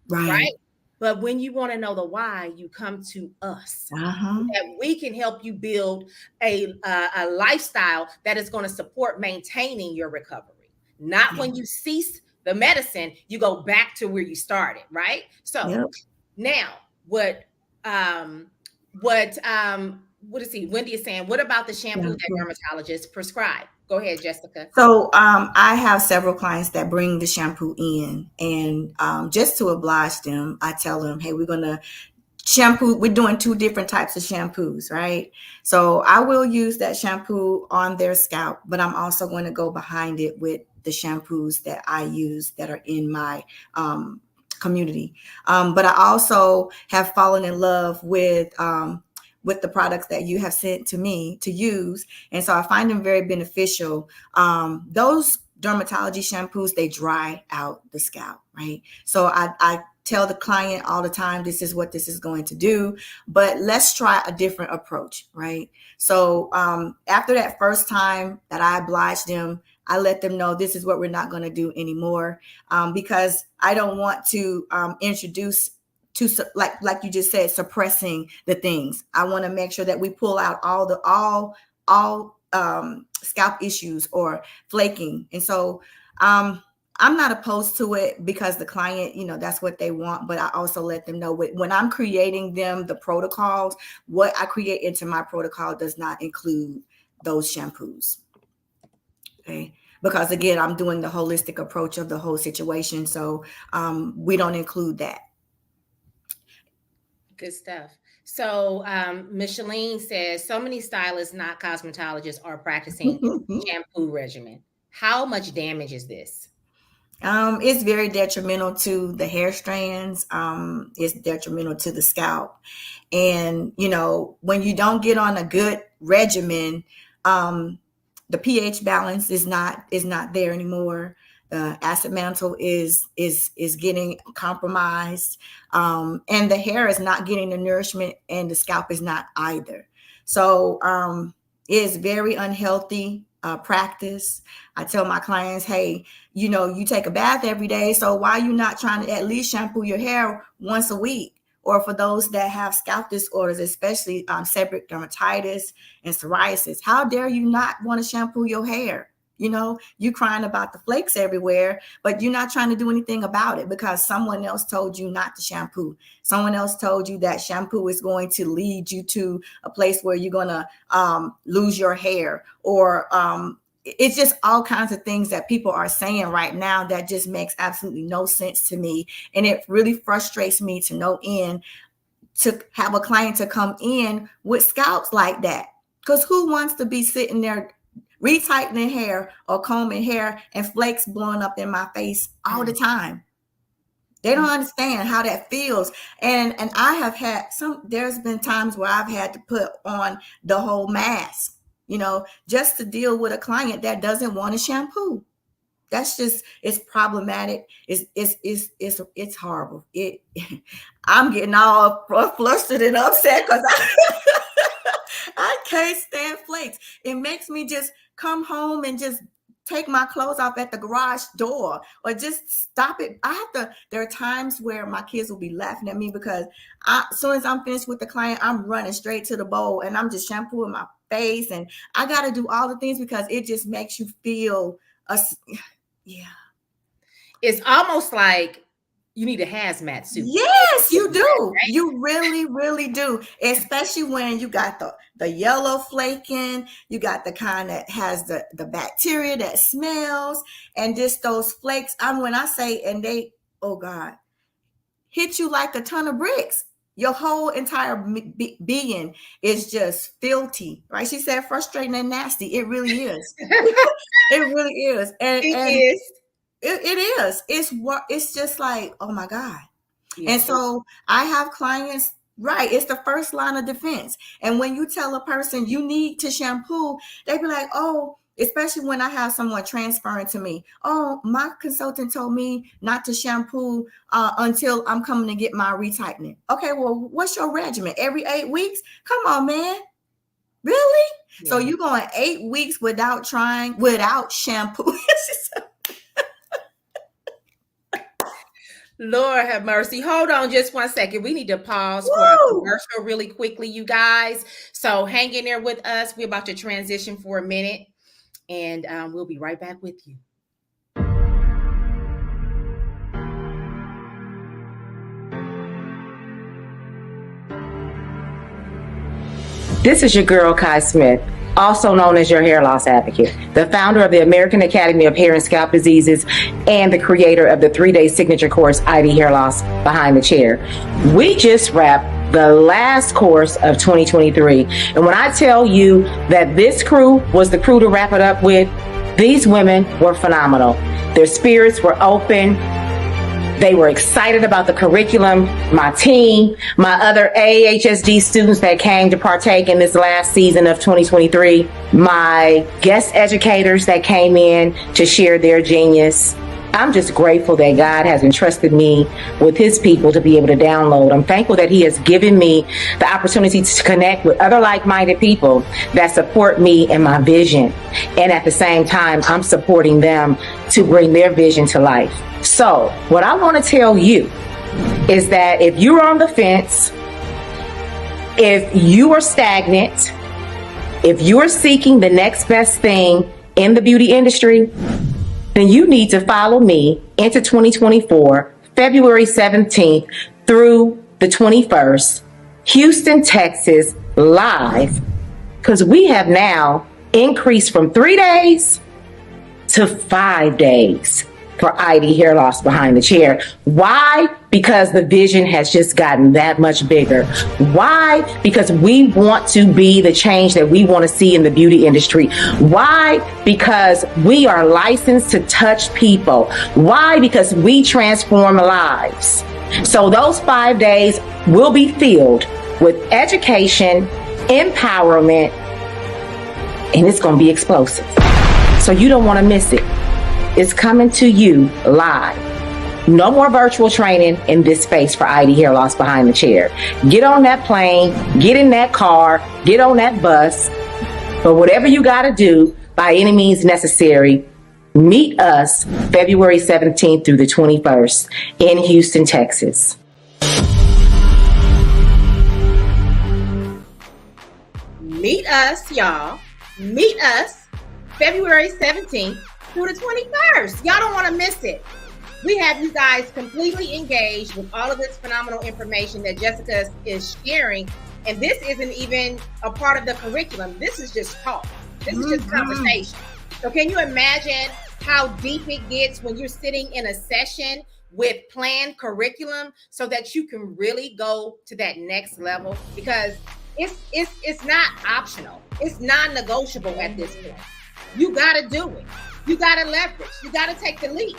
right? Right. But when you want to know the why, you come to us, Uh-huh. that we can help you build a lifestyle that is going to support maintaining your recovery. Not Yeah. when you cease the medicine, you go back to where you started, right? So Yep. now, um, what is he? Wendy is saying, what about the shampoo Yeah. that dermatologists prescribe? Go ahead, Jessica. So I have several clients that bring the shampoo in, and just to oblige them, I tell them, hey, we're gonna shampoo. We're doing two different types of shampoos, right? So I will use that shampoo on their scalp, but I'm also going to go behind it with the shampoos that I use that are in my community. But I also have fallen in love with the products that you have sent to me to use, and so I find them very beneficial. Those dermatology shampoos, they dry out the scalp, right? So I tell the client all the time, this is what this is going to do, but let's try a different approach, right? So after that first time that I obliged them, I let them know this is what we're not going to do anymore, because I don't want to introduce to, like you just said, suppressing the things. I want to make sure that we pull out all scalp issues or flaking. And so I'm not opposed to it because the client, that's what they want. But I also let them know when I'm creating them the protocols, what I create into my protocol does not include those shampoos. Okay. Because again, I'm doing the holistic approach of the whole situation. So we don't include that. Good stuff. So Micheline says, so many stylists, not cosmetologists, are practicing shampoo regimen. How much damage is this? It's very detrimental to the hair strands. It's detrimental to the scalp. And, when you don't get on a good regimen, the pH balance is not there anymore. The acid mantle is getting compromised, and the hair is not getting the nourishment, and the scalp is not either. So it's very unhealthy practice. I tell my clients, hey, you take a bath every day, so why are you not trying to at least shampoo your hair once a week? Or for those that have scalp disorders, especially seborrheic dermatitis and psoriasis, how dare you not want to shampoo your hair? You crying about the flakes everywhere, but you're not trying to do anything about it because someone else told you not to shampoo. Someone else told you that shampoo is going to lead you to a place where you're going to lose your hair, or it's just all kinds of things that people are saying right now that just makes absolutely no sense to me. And it really frustrates me to no end to have a client to come in with scalps like that. Because who wants to be sitting there retightening hair or combing hair and flakes blowing up in my face all the time? They don't understand how that feels. And I have had there's been times where I've had to put on the whole mask, just to deal with a client that doesn't want to shampoo. That's just, it's problematic. It's horrible. I'm getting all flustered and upset because I can't stand flakes. It makes me just come home and just take my clothes off at the garage door or just stop it. There are times where my kids will be laughing at me because as soon as I'm finished with the client, I'm running straight to the bowl and I'm just shampooing my face, and I got to do all the things because it just makes you feel yeah. It's almost like You need a hazmat suit. Yes, you do. You really, really do. Especially when you got the yellow flaking, you got the kind that has the bacteria that smells, and just those flakes. When I say, and they, oh God, hit you like a ton of bricks. Your whole entire being is just filthy, right? She said frustrating and nasty. It really is. It really is. And is. It is. It's just like, oh my God. Yeah. And so I have clients, right? It's the first line of defense. And when you tell a person you need to shampoo, they be like, oh, especially when I have someone transferring to me. Oh, my consultant told me not to shampoo until I'm coming to get my retightening. Okay, well, what's your regimen? Every 8 weeks? Come on, man. Really? Yeah. So you going 8 weeks without shampoo? Lord have mercy. Hold on just 1 second. We need to pause for a commercial really quickly, you guys. So hang in there with us. We're about to transition for a minute, and we'll be right back with you. This is your girl, Kai Smith, also known as your hair loss advocate, the founder of the American Academy of Hair and Scalp Diseases and the creator of the 3-day signature course, ID Hair Loss Behind the Chair. We just wrapped the last course of 2023. And when I tell you that this crew was the crew to wrap it up with, these women were phenomenal. Their spirits were open. They were excited about the curriculum. My team, my other AHSD students that came to partake in this last season of 2023, my guest educators that came in to share their genius. I'm just grateful that God has entrusted me with his people to be able to download. I'm thankful that he has given me the opportunity to connect with other like-minded people that support me and my vision. And at the same time, I'm supporting them to bring their vision to life. So what I want to tell you is that if you're on the fence, if you are stagnant, if you're seeking the next best thing in the beauty industry, then you need to follow me into 2024, February 17th through the 21st, Houston, Texas, live, because we have now increased from 3 days to 5 days for ID Hair Loss Behind the Chair. Why? Because the vision has just gotten that much bigger. Why? Because we want to be the change that we want to see in the beauty industry. Why? Because we are licensed to touch people. Why? Because we transform lives. So those 5 days will be filled with education, empowerment, and it's going to be explosive. So you don't want to miss it. It's coming to you live. No more virtual training in this space for ID Hair Loss Behind the Chair. Get on that plane, get in that car, get on that bus. But whatever you got to do, by any means necessary, meet us February 17th through the 21st in Houston, Texas. Meet us, y'all. Meet us February 17th through the 21st. Y'all don't want to miss it. We have you guys completely engaged with all of this phenomenal information that Jessica is sharing. And this isn't even a part of the curriculum. This is just talk. This is just conversation. So can you imagine how deep it gets when you're sitting in a session with planned curriculum so that you can really go to that next level? Because it's not optional. It's non-negotiable at this point. You got to do it. You got to leverage. You got to take the leap.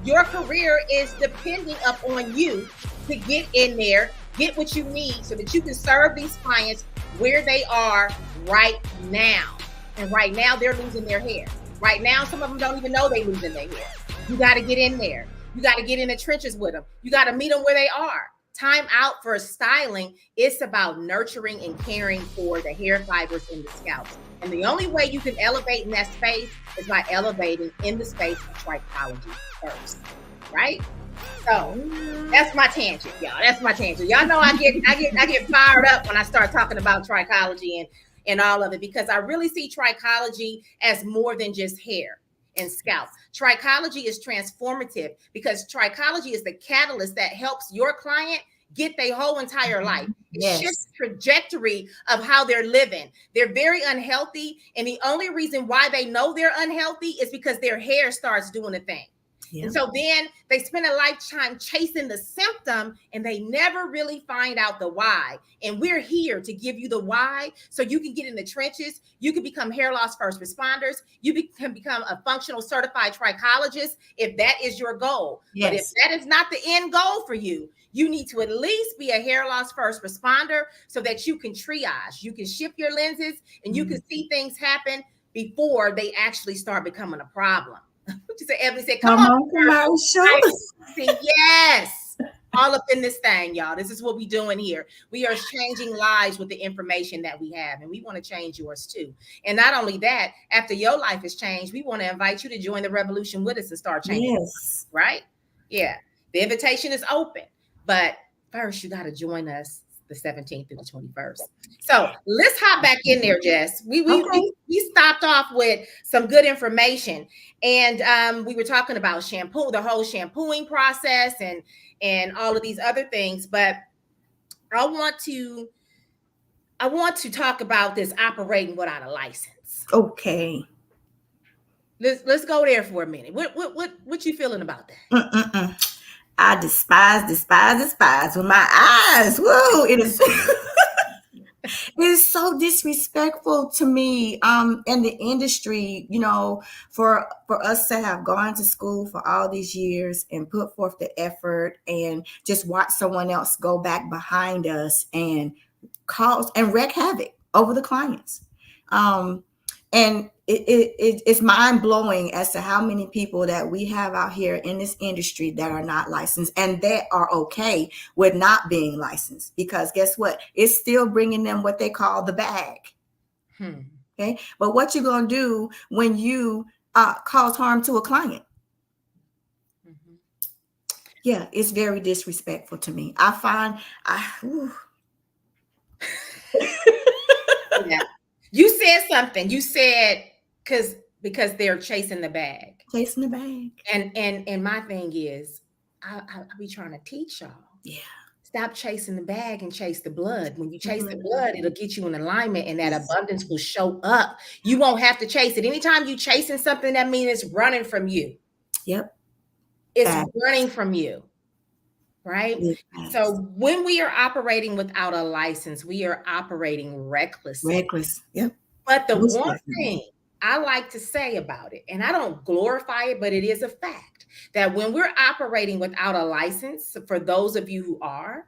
Your career is depending upon you to get in there, get what you need so that you can serve these clients where they are right now. And right now, they're losing their hair. Right now, some of them don't even know they're losing their hair. You got to get in there. You got to get in the trenches with them. You got to meet them where they are. Time out for styling. It's about nurturing and caring for the hair fibers in the scalp. And the only way you can elevate in that space is by elevating in the space of trichology first, right? So that's my tangent, y'all. That's my tangent. Y'all know I get fired up when I start talking about trichology and all of it, because I really see trichology as more than just hair. and scalp. Trichology is transformative because trichology is the catalyst that helps your client get their whole entire life. It shifts the trajectory of how they're living. They're very unhealthy, and the only reason why they know they're unhealthy is because their hair starts doing a thing. And so then they spend a lifetime chasing the symptom and they never really find out the why. And we're here to give you the why so you can get in the trenches. You can become hair loss first responders. You can become a functional certified trichologist if that is your goal. But if that is not the end goal for you, you need to at least be a hair loss first responder so that you can triage. You can shift your lenses and you can see things happen before they actually start becoming a problem. She said, Ebony said, come on, commercial. Yes, all up in this thing, y'all. This is what we're doing here. We are changing lives with the information that we have, and we want to change yours too. And not only that, after your life has changed, we want to invite you to join the revolution with us and start changing. Lives, right? Yeah, the invitation is open, but first you got to join us the 17th through the 21st. So let's hop back in there, Jess. We stopped off with some good information, and we were talking about shampoo, the whole shampooing process, and all of these other things. But I want to talk about this operating without a license. Okay. Let's go there for a minute. What you feeling about that? I despise with my eyes. Whoa, it is it is so disrespectful to me in the industry, you know, for us to have gone to school for all these years and put forth the effort and just watch someone else go back behind us and cause and wreak havoc over the clients. And it's mind-blowing as to how many people that we have out here in this industry that are not licensed and that are okay with not being licensed, because guess what? It's still bringing them what they call the bag. Okay, but what you gonna do when you cause harm to a client? Yeah, it's very disrespectful to me. I find yeah. You said something. You said because they're chasing the bag. Chasing the bag. And my thing is, I be trying to teach y'all. Yeah. Stop chasing the bag and chase the blood. When you chase the blood, it'll get you in alignment and that abundance will show up. You won't have to chase it. Anytime you chasing something, that means it's running from you. Yep. It's running from you. Right? So when we are operating without a license, we are operating recklessly. Reckless. Yep. But the one thing I like to say about it, and I don't glorify it, but it is a fact that when we're operating without a license, for those of you who are,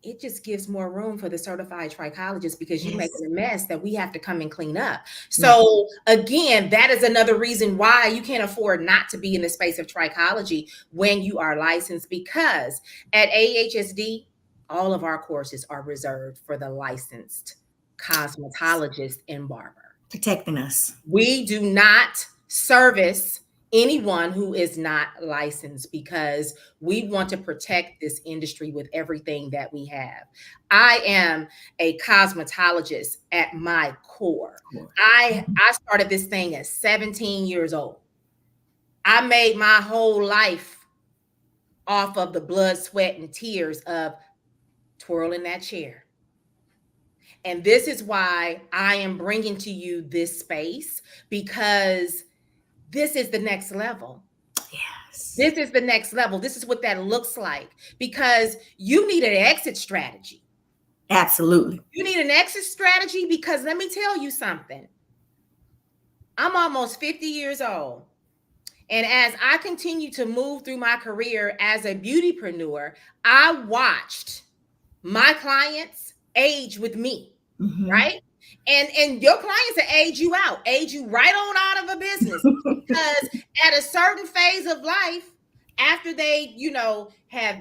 it just gives more room for the certified trichologist because you make a mess that we have to come and clean up. So again, that is another reason why you can't afford not to be in the space of trichology when you are licensed, because at AHSD, all of our courses are reserved for the licensed cosmetologist and barber. Protecting us. We do not service anyone who is not licensed because we want to protect this industry with everything that we have. I am a cosmetologist at my core. I started this thing at 17 years old. I made my whole life off of the blood, sweat, and tears of twirling that chair. And this is why I am bringing to you this space, because this is the next level. Yes. This is the next level. This is what that looks like, because you need an exit strategy. Absolutely. You need an exit strategy because let me tell you something. I'm almost 50 years old. And as I continue to move through my career as a beautypreneur, I watched my clients age with me, right? And your clients will age you out, age you right on out of a business. Because at a certain phase of life, after they, have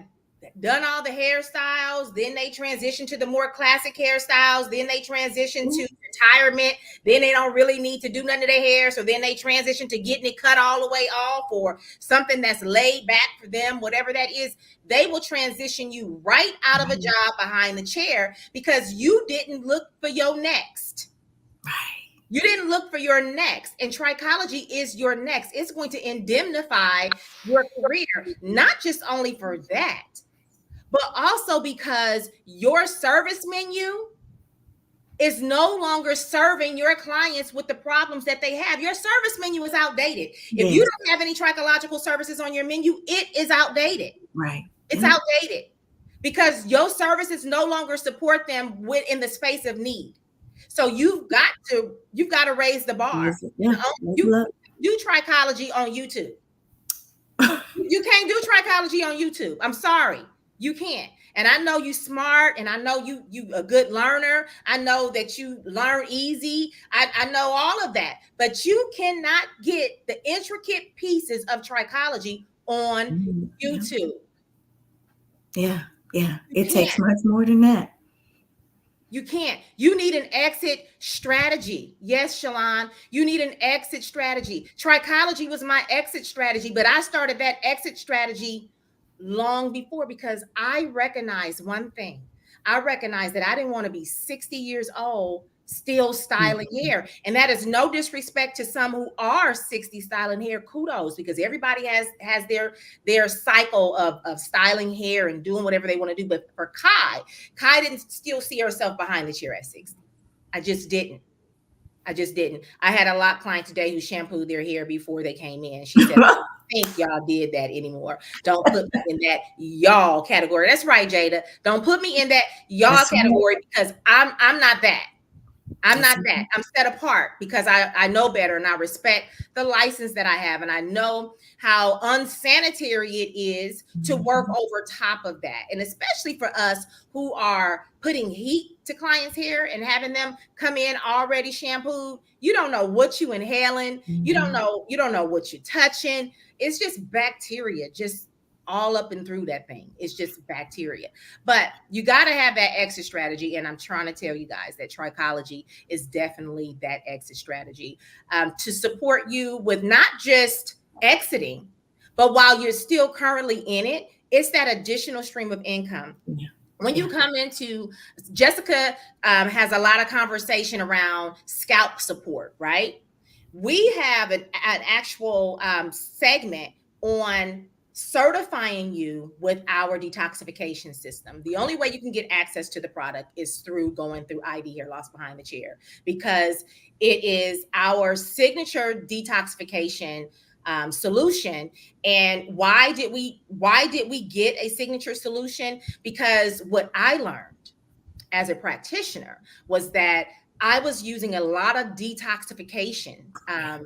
done all the hairstyles, then they transition to the more classic hairstyles, then they transition to retirement, then they don't really need to do none of their hair, so then they transition to getting it cut all the way off or something that's laid back for them, whatever that is. They will transition you right out of a job behind the chair because you didn't look for your next. Right. You didn't look for your next, and trichology is your next. It's going to indemnify your career, not just only for that, but also because your service menu is no longer serving your clients with the problems that they have. Your service menu is outdated. If you Yes. don't have any trichological services on your menu, it is outdated. Right. It's Yeah. outdated because your services no longer support them within the space of need. So you've got to raise the bar. Yeah. You do trichology on YouTube. You can't do trichology on YouTube. I'm sorry. You can't. And I know you smart, and I know you a good learner. I know that you learn easy. I know all of that. But you cannot get the intricate pieces of trichology on YouTube. Yeah. Yeah. It takes much more than that. You can't. You need an exit strategy. Yes, Shalon, you need an exit strategy. Trichology was my exit strategy, but I started that exit strategy long before because I recognized one thing. I recognized that I didn't want to be 60 years old still styling hair. And that is no disrespect to some who are 60 styling hair. Kudos, because everybody has their cycle of styling hair and doing whatever they want to do. But for Kai didn't still see herself behind the chair at 60. I just didn't. I had a lot client today who shampooed their hair before they came in. She said, I don't think y'all did that anymore. Don't put me in that y'all category. That's right, Jada. Don't put me in that y'all category because I'm not that. I'm not that. I'm set apart because I know better and I respect the license that I have. And I know how unsanitary it is to work over top of that. And especially for us who are putting heat to clients' hair and having them come in already shampooed. You don't know what you inhaling. You don't know what you're touching. It's just bacteria, just all up and through that thing. It's just bacteria. But you got to have that exit strategy. And I'm trying to tell you guys that trichology is definitely that exit strategy to support you with not just exiting, but while you're still currently in it, it's that additional stream of income. Yeah. When you come into, Jessica has a lot of conversation around scalp support, right? We have an actual segment on certifying you with our detoxification system. The only way you can get access to the product is through going through ID Hair Loss Behind the Chair, because it is our signature detoxification solution. And why did we get a signature solution? Because what I learned as a practitioner was that I was using a lot of detoxification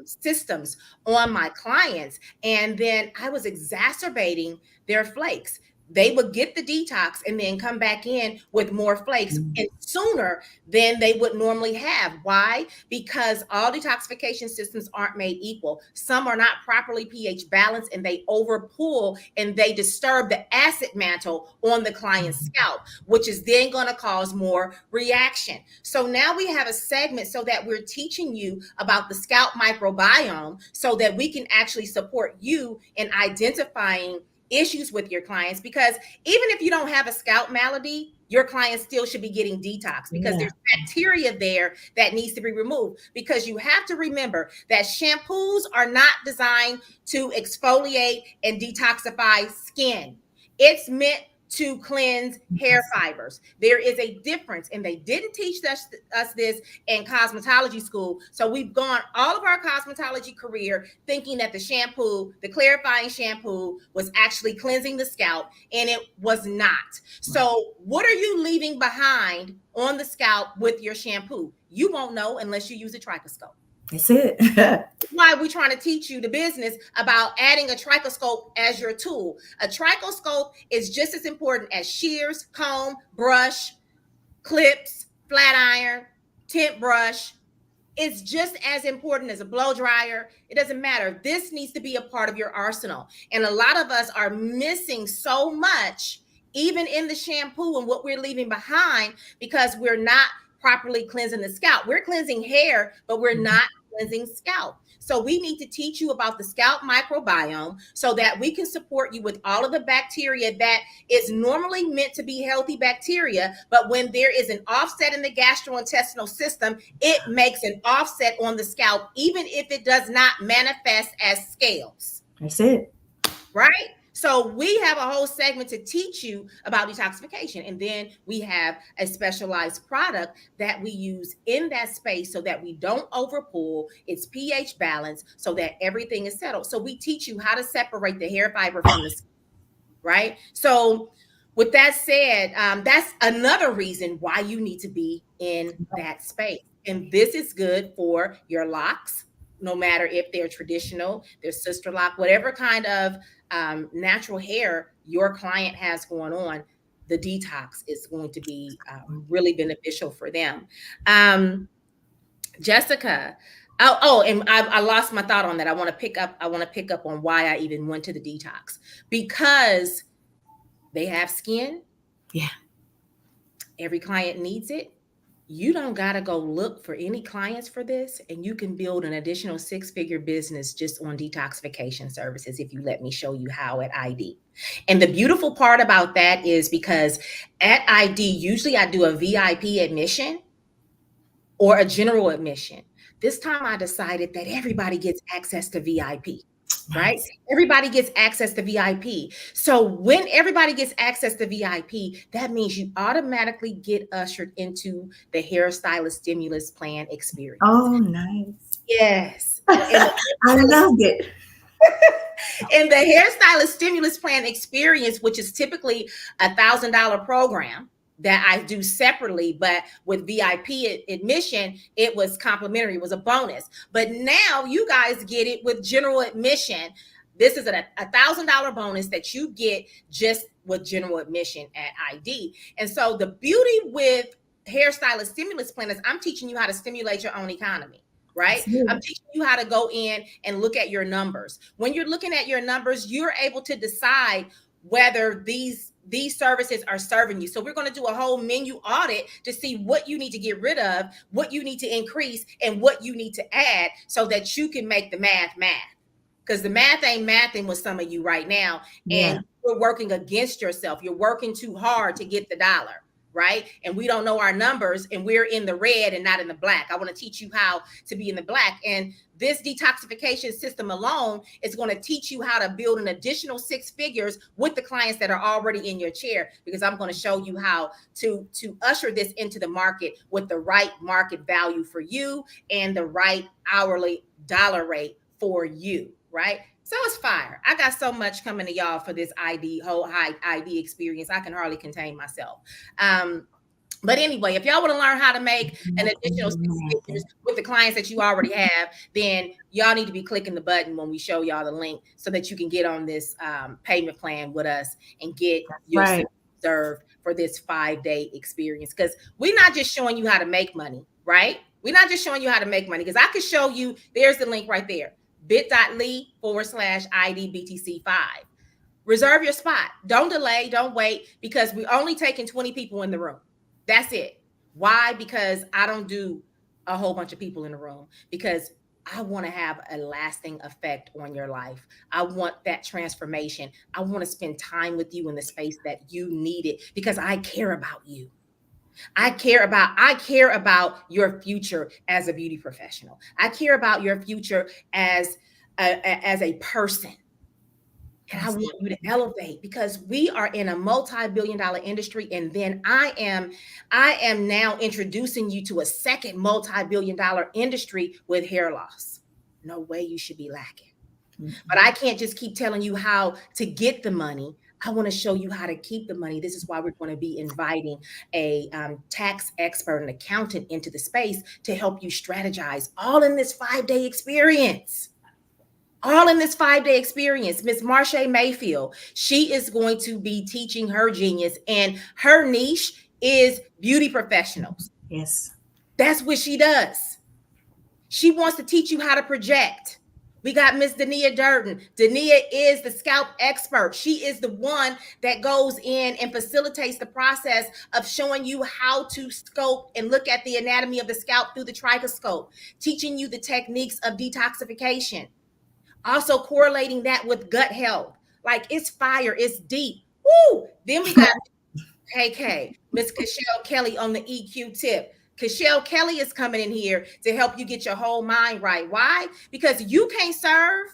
systems on my clients, and then I was exacerbating their flakes. They would get the detox and then come back in with more flakes and sooner than they would normally have. Why? Because all detoxification systems aren't made equal. Some are not properly pH balanced and they overpull and they disturb the acid mantle on the client's scalp, which is then going to cause more reaction. So now we have a segment so that we're teaching you about the scalp microbiome so that we can actually support you in identifying issues with your clients, because even if you don't have a scalp malady, your clients still should be getting detox because there's bacteria there that needs to be removed. Because you have to remember that shampoos are not designed to exfoliate and detoxify skin. It's meant to cleanse hair fibers. There is a difference, and they didn't teach us this in cosmetology school. So we've gone all of our cosmetology career thinking that the shampoo, the clarifying shampoo, was actually cleansing the scalp, and it was not. So what are you leaving behind on the scalp with your shampoo? You won't know unless you use a trichoscope. That's it. That's why we're trying to teach you the business about adding a trichoscope as your tool. A trichoscope is just as important as shears, comb, brush, clips, flat iron, tint brush. It's just as important as a blow dryer. It doesn't matter. This needs to be a part of your arsenal. And a lot of us are missing so much, even in the shampoo and what we're leaving behind, because we're not properly cleansing the scalp. We're cleansing hair, but we're not cleansing scalp. So we need to teach you about the scalp microbiome so that we can support you with all of the bacteria that is normally meant to be healthy bacteria. But when there is an offset in the gastrointestinal system, it makes an offset on the scalp, even if it does not manifest as scales. That's it. Right? So we have a whole segment to teach you about detoxification. And then we have a specialized product that we use in that space so that we don't overpull, it's pH balance, so that everything is settled. So we teach you how to separate the hair fiber from the skin, right? So with that said, that's another reason why you need to be in that space. And this is good for your locks, no matter if they're traditional, they're sister lock, whatever kind of natural hair your client has going on, the detox is going to be really beneficial for them. Jessica, and I lost my thought on that. I want to pick up on why I even went to the detox, because they have skin. Yeah. Every client needs it. You don't got to go look for any clients for this, and you can build an additional six-figure business just on detoxification services if you let me show you how at ID. And the beautiful part about that is because at ID, usually I do a VIP admission or a general admission. This time I decided that everybody gets access to VIP. Right? Nice. Everybody gets access to VIP. So when everybody gets access to VIP, that means you automatically get ushered into the hairstylist stimulus plan experience. Oh, nice. Yes. I loved it. And the hairstylist stimulus plan experience, which is typically $1,000 program that I do separately, but with VIP admission, it was complimentary, it was a bonus. But now you guys get it with general admission. This is a $1,000 bonus that you get just with general admission at ID. And so the beauty with hairstylist stimulus plan is I'm teaching you how to stimulate your own economy. Right? I'm teaching you how to go in and look at your numbers. When you're looking at your numbers, you're able to decide whether these services are serving you. So we're going to do a whole menu audit to see what you need to get rid of, what you need to increase, and what you need to add so that you can make the math. Because the math ain't mathing with some of you right now. And you're working against yourself. You're working too hard to get the dollar. Right? And we don't know our numbers, and we're in the red and not in the black. I want to teach you how to be in the black. And this detoxification system alone is going to teach you how to build an additional six figures with the clients that are already in your chair, because I'm going to show you how to usher this into the market with the right market value for you and the right hourly dollar rate for you. Right? So it's fire. I got so much coming to y'all for this whole high ID experience. I can hardly contain myself. But anyway, if y'all want to learn how to make an additional six figures with the clients that you already have, then y'all need to be clicking the button when we show y'all the link so that you can get on this payment plan with us and get your reserved for this 5-day experience. Because we're not just showing you how to make money, right? We're not just showing you how to make money, because I could show you, there's the link right there. bit.ly/IDBTC5. Reserve your spot. Don't delay. Don't wait, because we're only taking 20 people in the room. That's it. Why? Because I don't do a whole bunch of people in the room, because I want to have a lasting effect on your life. I want that transformation. I want to spend time with you in the space that you need it, because I care about you. I care about your future as a beauty professional. I care about your future as a person. And I want you to elevate, because we are in a multi-billion-dollar industry. And then I am now introducing you to a second multi-billion-dollar industry with hair loss. No way you should be lacking. But I can't just keep telling you how to get the money. I want to show you how to keep the money. This is why we're going to be inviting a tax expert, an accountant into the space to help you strategize, all in this 5-day experience. All in this 5-day experience. Miss Marche Mayfield, she is going to be teaching her genius, and her niche is beauty professionals. Yes. That's what she does. She wants to teach you how to project. We got Miss Dania Durden. Dania is the scalp expert. She is the one that goes in and facilitates the process of showing you how to scope and look at the anatomy of the scalp through the trichoscope, teaching you the techniques of detoxification, also correlating that with gut health. Like, it's fire, it's deep. Woo! Then we got KK, Miss Cashel Kelly on the EQ tip. Cashel Kelly is coming in here to help you get your whole mind right. Why? Because you can't serve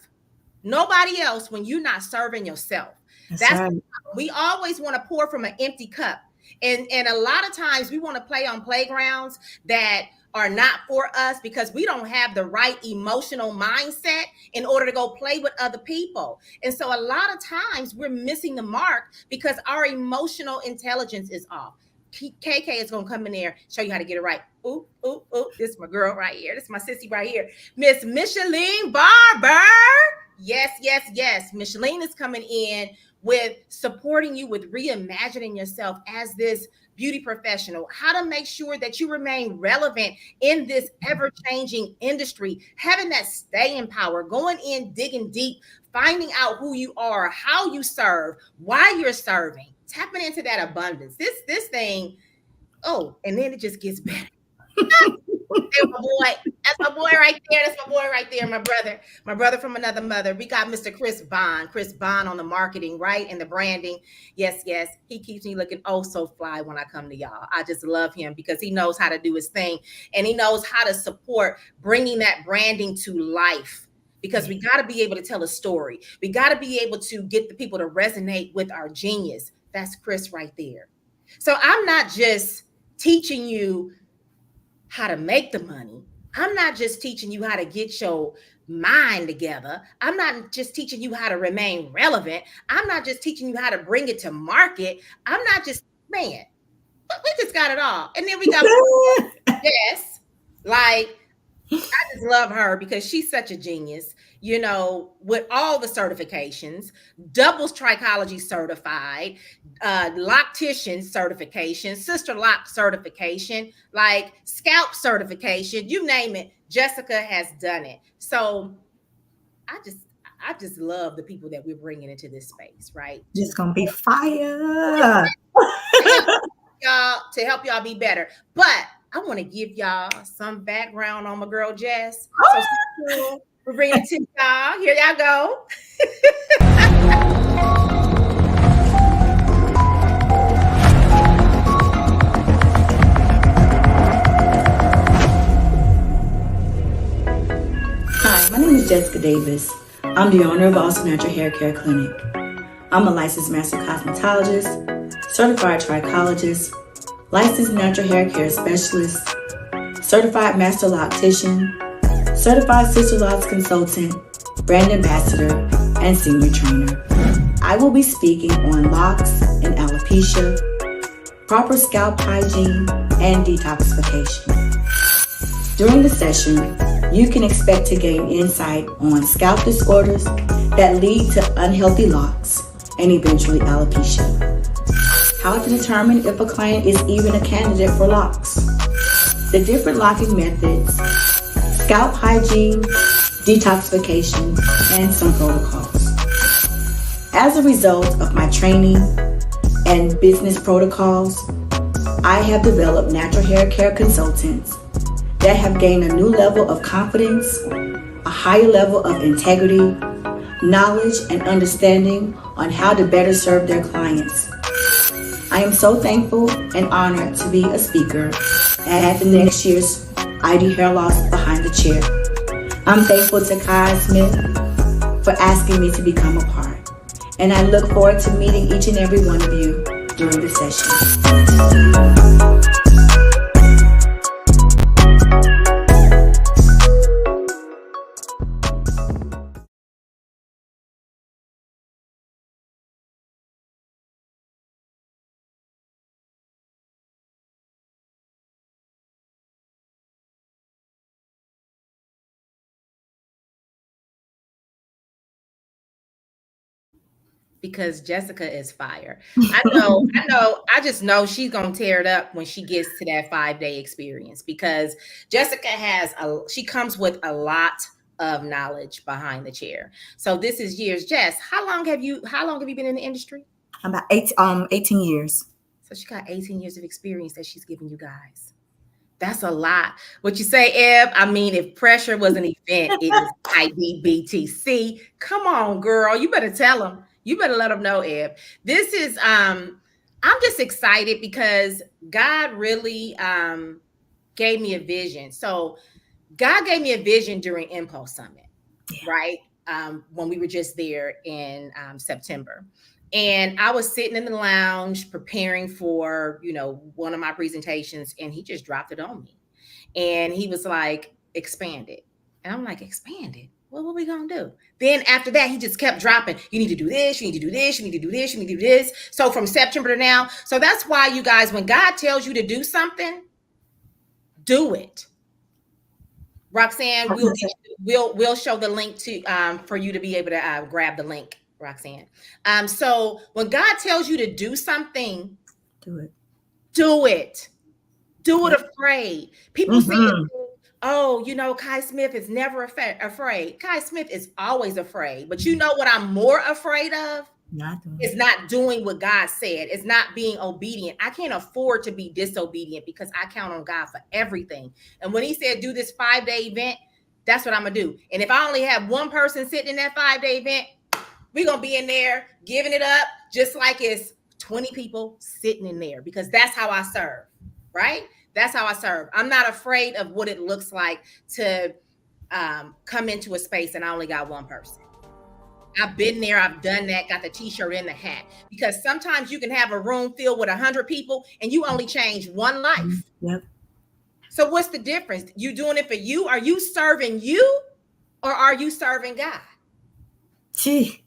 nobody else when you're not serving yourself. That's That's right. we always want to pour from an empty cup. And a lot of times we want to play on playgrounds that are not for us because we don't have the right emotional mindset in order to go play with other people. And so a lot of times we're missing the mark because our emotional intelligence is off. KK is gonna come in there, show you how to get it right. Ooh, ooh, ooh. This is my girl right here. This is my sissy right here. Miss Micheline Barber. Yes, yes, yes. Micheline is coming in with supporting you with reimagining yourself as this beauty professional, how to make sure that you remain relevant in this ever-changing industry, having that staying power, going in, digging deep, finding out who you are, how you serve, why you're serving, tapping into that abundance. This thing, oh, and then it just gets better. That's my boy. That's my boy right there. That's my boy right there. My brother from another mother. We got Mr. Chris Bond on the marketing, right? And the branding. Yes, yes. He keeps me looking oh so fly when I come to y'all. I just love him because he knows how to do his thing and he knows how to support bringing that branding to life. Because we got to be able to tell a story. We got to be able to get the people to resonate with our genius. That's Chris right there. So I'm not just teaching you how to make the money. I'm not just teaching you how to get your mind together. I'm not just teaching you how to remain relevant. I'm not just teaching you how to bring it to market. I'm not just, man, we just got it all. And then we got Jess, like, I just love her because she's such a genius, you know, with all the certifications, doubles trichology certified, loctician certification, sister lock certification, like scalp certification, you name it. Jessica has done it. So I just love the people that we're bringing into this space, right? It's gonna be fire. To help y'all be better. But I want to give y'all some background on my girl Jess. So we're bringing it to y'all. Here y'all go. Hi, my name is Jessica Davis. I'm the owner of Awesome Natural Hair Care Clinic. I'm a licensed master cosmetologist, certified trichologist, licensed natural hair care specialist, certified master loctician, certified sister locks consultant, brand ambassador, and senior trainer. I will be speaking on locks and alopecia, proper scalp hygiene, and detoxification. During the session, you can expect to gain insight on scalp disorders that lead to unhealthy locks and eventually alopecia. How to determine if a client is even a candidate for locks. The different locking methods, scalp hygiene, detoxification, and some protocols. As a result of my training and business protocols, I have developed natural hair care consultants that have gained a new level of confidence, a higher level of integrity, knowledge, and understanding on how to better serve their clients. I am so thankful and honored to be a speaker at the next year's ID Hair Loss Behind the Chair. I'm thankful to Kai Smith for asking me to become a part, and I look forward to meeting each and every one of you during the session. Because Jessica is fire. I just know she's gonna tear it up when she gets to that 5-day experience because Jessica she comes with a lot of knowledge behind the chair. So this is years. Jess, how long have you been in the industry? About 18 years. So she got 18 years of experience that she's giving you guys. That's a lot. What you say, Eb? I mean, if pressure was an event, it is IDBTC. Come on, girl. You better tell them. You better let them know, Eb. This is I'm just excited because God really gave me a vision. So God gave me a vision during Impulse Summit, Yeah. right? When we were just there in September. And I was sitting in the lounge preparing for, one of my presentations, and he just dropped it on me. And he was like, expand it. And I'm like, expand it? Well, what are we going to do? Then after that, he just kept dropping. You need to do this. You need to do this. You need to do this. You need to do this. So from September to now. So that's why, you guys, when God tells you to do something, do it. Roxanne, we'll show the link to for you to be able to grab the link, Roxanne. So when God tells you to do something, Do it. do it. Do it afraid. People say, Mm-hmm. oh, Kai Smith is never afraid. Kai Smith is always afraid. But you know what I'm more afraid of? Not doing It's it. not doing what God said. It's not being obedient. I can't afford to be disobedient because I count on God for everything. And when he said do this 5-day event, that's what I'm going to do. And if I only have one person sitting in that 5-day event, we're going to be in there giving it up just like it's 20 people sitting in there, because that's how I serve, right? That's how I serve. I'm not afraid of what it looks like to come into a space and I only got one person. I've been there. I've done that. Got the t-shirt and the hat. Because sometimes you can have a room filled with 100 people and you only change one life. Yep. So what's the difference? You doing it for you? Are you serving you, or are you serving God? Gee.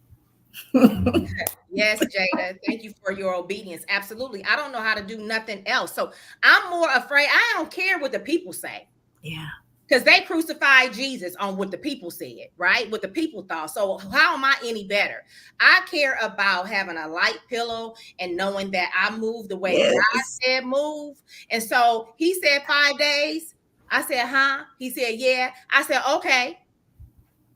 Yes, Jada. Thank you for your obedience. Absolutely. I don't know how to do nothing else. So I'm more afraid. I don't care what the people say. Yeah. Because they crucified Jesus on what the people said, right? What the people thought. So how am I any better? I care about having a light pillow and knowing that I move the way Yes. God said move. And so he said 5 days. I said, huh? He said, yeah. I said, okay.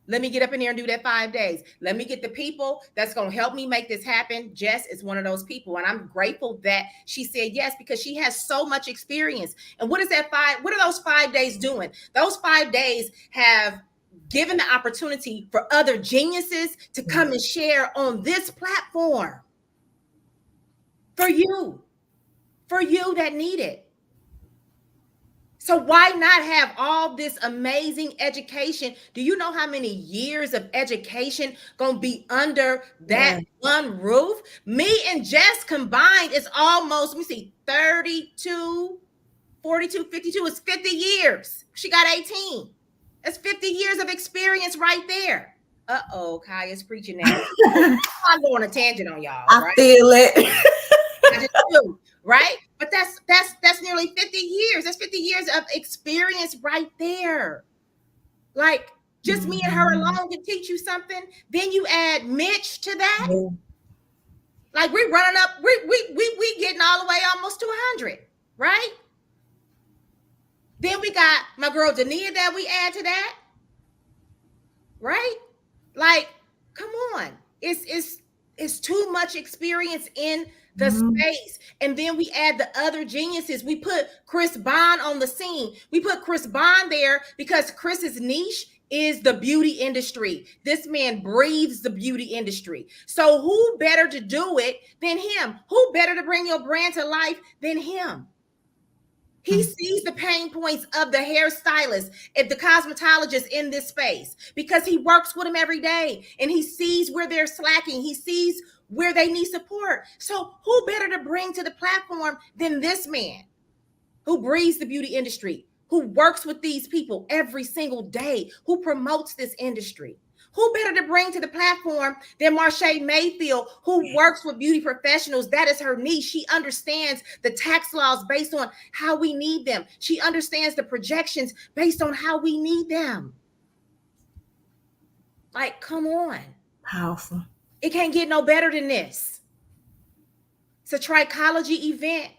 Let me get up in here and do that 5 days. Let me get the people that's going to help me make this happen. Jess is one of those people. And I'm grateful that she said yes, because she has so much experience. And what are those 5 days doing? Those 5 days have given the opportunity for other geniuses to come and share on this platform. For you that need it. So why not have all this amazing education? Do you know how many years of education gonna be under that one roof? Me and Jess combined is almost, let me see, 32, 42, 52. It's 50 years. She got 18. That's 50 years of experience right there. Uh-oh, Kaya's preaching now. I'm going on a tangent on y'all, I right? feel it. I just do, right? But that's nearly 50 years. That's 50 years of experience right there. Like, just me and her alone can teach you something. Then you add Mitch to that. Yeah. Like, we're running up, we getting all the way almost to 100, right? Then we got my girl Dania that we add to that, right? Like, come on. It's too much experience in the space. And then we add the other geniuses. We put Chris Bond on the scene. We put Chris Bond there because Chris's niche is the beauty industry. This man breathes the beauty industry. So who better to do it than him? Who better to bring your brand to life than him? He sees the pain points of the hairstylist, if the cosmetologist in this space, because he works with them every day and he sees where they're slacking. He sees where they need support. So who better to bring to the platform than this man who breathes the beauty industry, who works with these people every single day, who promotes this industry? Who better to bring to the platform than Marsha Mayfield, who works with beauty professionals? That is her niche. She understands the tax laws based on how we need them. She understands the projections based on how we need them. Like, come on. Powerful. It can't get no better than this. It's a trichology event,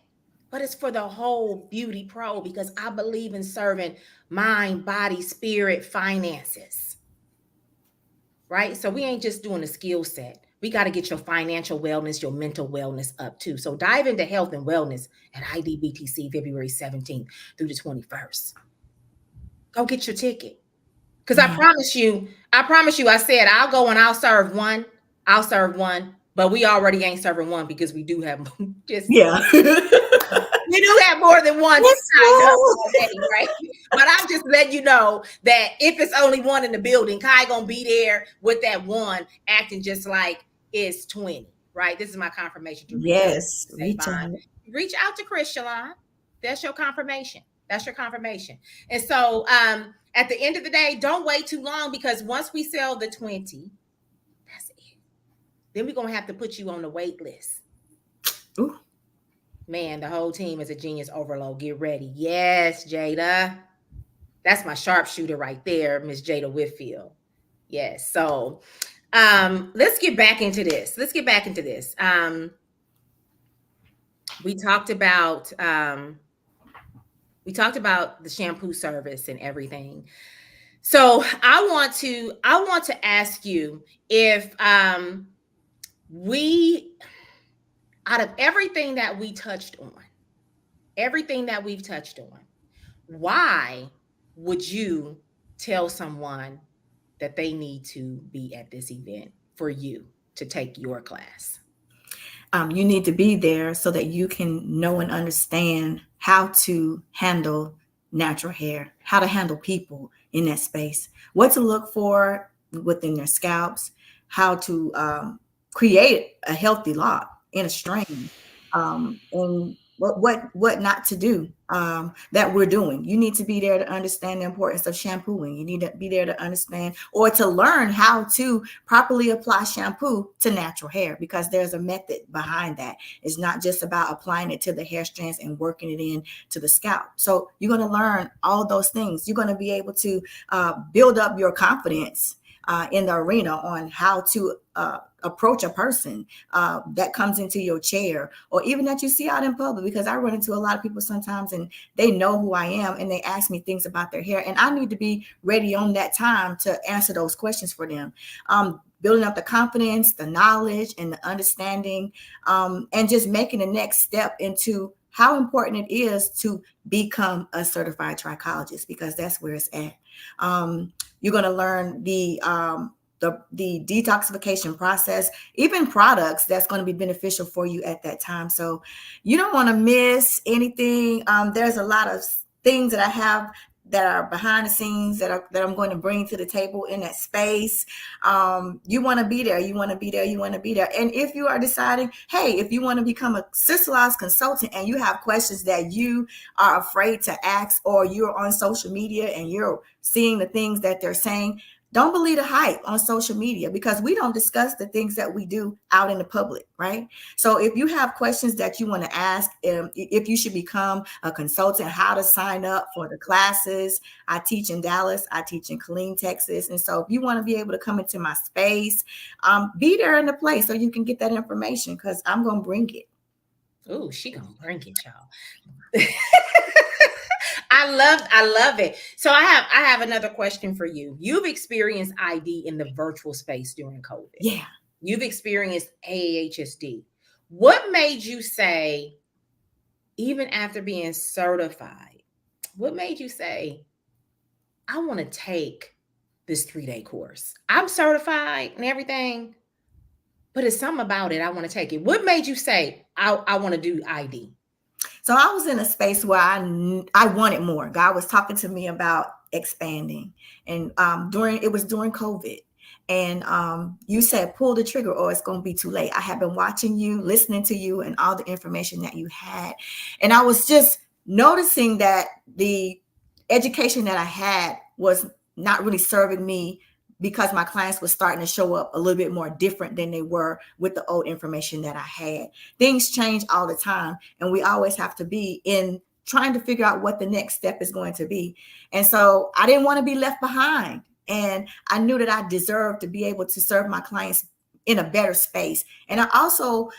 but it's for the whole beauty pro, because I believe in serving mind, body, spirit, finances. right? So we ain't just doing a skill set. We got to get your financial wellness, your mental wellness up too. So dive into health and wellness at IDBTC February 17th through the 21st. Go get your ticket. Because Yeah. I promise you, I said I'll go and I'll serve one, but we already ain't serving one because we do have just Yeah. we do have more than one Yes, signed up Lord. already, right? But I'm just letting you know that if it's only one in the building, Kai gonna be there with that one acting just like it's 20, right? This is my confirmation to reach out Yes. to Reach Savon. out. Reach out to Chris Shalon. That's your confirmation. That's your confirmation. And so at the end of the day, don't wait too long because once we sell the 20, that's it. Then we're gonna have to put you on the wait list. Ooh. Man, the whole team is a genius overload. Get ready. Yes, Jada. That's my sharpshooter right there, Miss Jada Whitfield. Yes. So let's get back into this. We talked about the shampoo service and everything. So I want to ask you if we out of everything that we've touched on, why would you tell someone that they need to be at this event for you to take your class? You need to be there so that you can know and understand how to handle natural hair, how to handle people in that space, what to look for within their scalps, how to create a healthy lock in a strain, and what not to do that we're doing. You need to be there to understand the importance of shampooing. You need to be there to understand or to learn how to properly apply shampoo to natural hair, because there's a method behind that. It's not just about applying it to the hair strands and working it in to the scalp. So you're going to learn all those things. You're going to be able to build up your confidence in the arena on how to approach a person that comes into your chair, or even that you see out in public, because I run into a lot of people sometimes and they know who I am and they ask me things about their hair, and I need to be ready on that time to answer those questions for them. Building up the confidence, the knowledge, and the understanding, and just making the next step into how important it is to become a certified trichologist, because that's where it's at. You're going to learn the detoxification process, even products that's going to be beneficial for you at that time. So you don't want to miss anything. There's a lot of things that I have that are behind the scenes that I'm going to bring to the table in that space. You want to be there. And if you are deciding, hey, if you want to become a Sisterlaw's consultant and you have questions that you are afraid to ask, or you're on social media and you're seeing the things that they're saying, don't believe the hype on social media, because we don't discuss the things that we do out in the public, right? So if you have questions that you want to ask, if you should become a consultant, how to sign up for the classes. I teach in Dallas, I teach in Killeen, Texas. And so if you want to be able to come into my space, be there in the place so you can get that information, because I'm going to bring it. Oh, she gonna bring it, y'all. I love it. So I have another question for you. You've experienced ID in the virtual space during COVID. Yeah. You've experienced AAHSD. What made you say, even after being certified, what made you say, I want to take this 3-day course? I'm certified and everything, but it's something about it. I want to take it. What made you say, I want to do ID? So I was in a space where I wanted more. God was talking to me about expanding, and during COVID, and you said pull the trigger or it's going to be too late. I have been watching you, listening to you, and all the information that you had, and I was just noticing that the education that I had was not really serving me, because my clients were starting to show up a little bit more different than they were with the old information that I had. Things change all the time, and we always have to be in trying to figure out what the next step is going to be. And so I didn't want to be left behind. And I knew that I deserved to be able to serve my clients in a better space. And I also,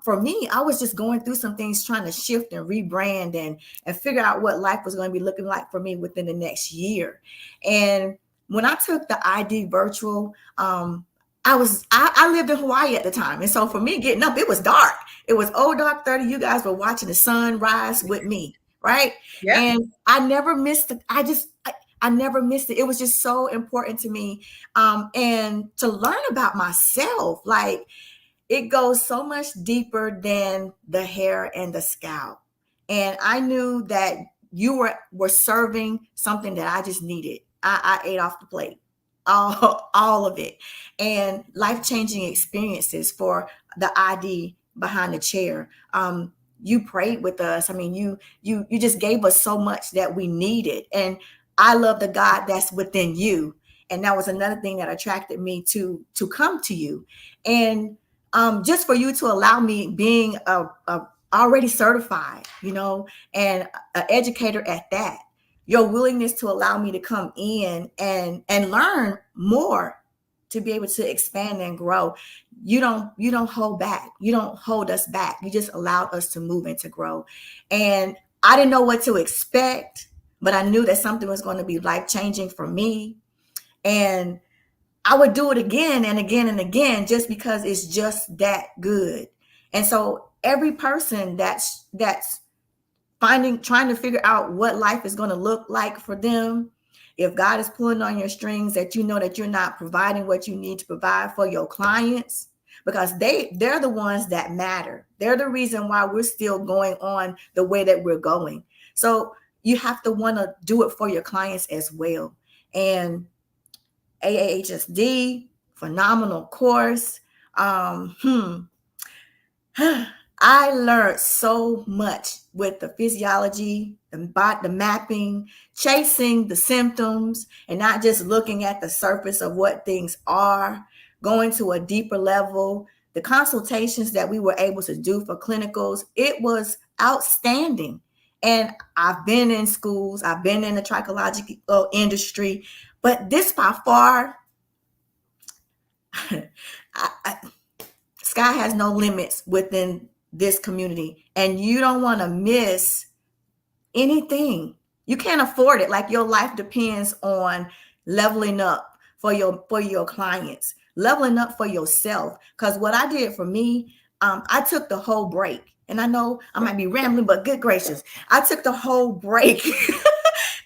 for me, I was just going through some things, trying to shift and rebrand and figure out what life was going to be looking like for me within the next year. And when I took the ID virtual, I lived in Hawaii at the time. And so for me getting up, it was dark. It was old dark 30. You guys were watching the sun rise with me, right? Yep. And I never missed it. I never missed it. It was just so important to me. And to learn about myself, like it goes so much deeper than the hair and the scalp. And I knew that you were serving something that I just needed. I ate off the plate, all of it, and life changing experiences for the ID behind the chair. You prayed with us. I mean, you just gave us so much that we needed, and I love the God that's within you. And that was another thing that attracted me to come to you, and just for you to allow me being a already certified, and an educator at that, your willingness to allow me to come in and learn more, to be able to expand and grow. You don't hold back. You don't hold us back. You just allowed us to move and to grow. And I didn't know what to expect, but I knew that something was going to be life changing for me. And I would do it again and again and again, just because it's just that good. And so every person that's trying to figure out what life is going to look like for them, if God is pulling on your strings, that you know that you're not providing what you need to provide for your clients, because they're the ones that matter. They're the reason why we're still going on the way that we're going. So you have to want to do it for your clients as well. And AAHSD, phenomenal course. I learned so much with the physiology, the mapping, chasing the symptoms, and not just looking at the surface of what things are, going to a deeper level. The consultations that we were able to do for clinicals, it was outstanding. And I've been in schools, I've been in the trichological industry, but this by far, sky has no limits within this community, and you don't want to miss anything. You can't afford it. Like, your life depends on leveling up for your clients, leveling up for yourself. Because what I did for me, I took the whole break. And I know I might be rambling, but good gracious, I took the whole break.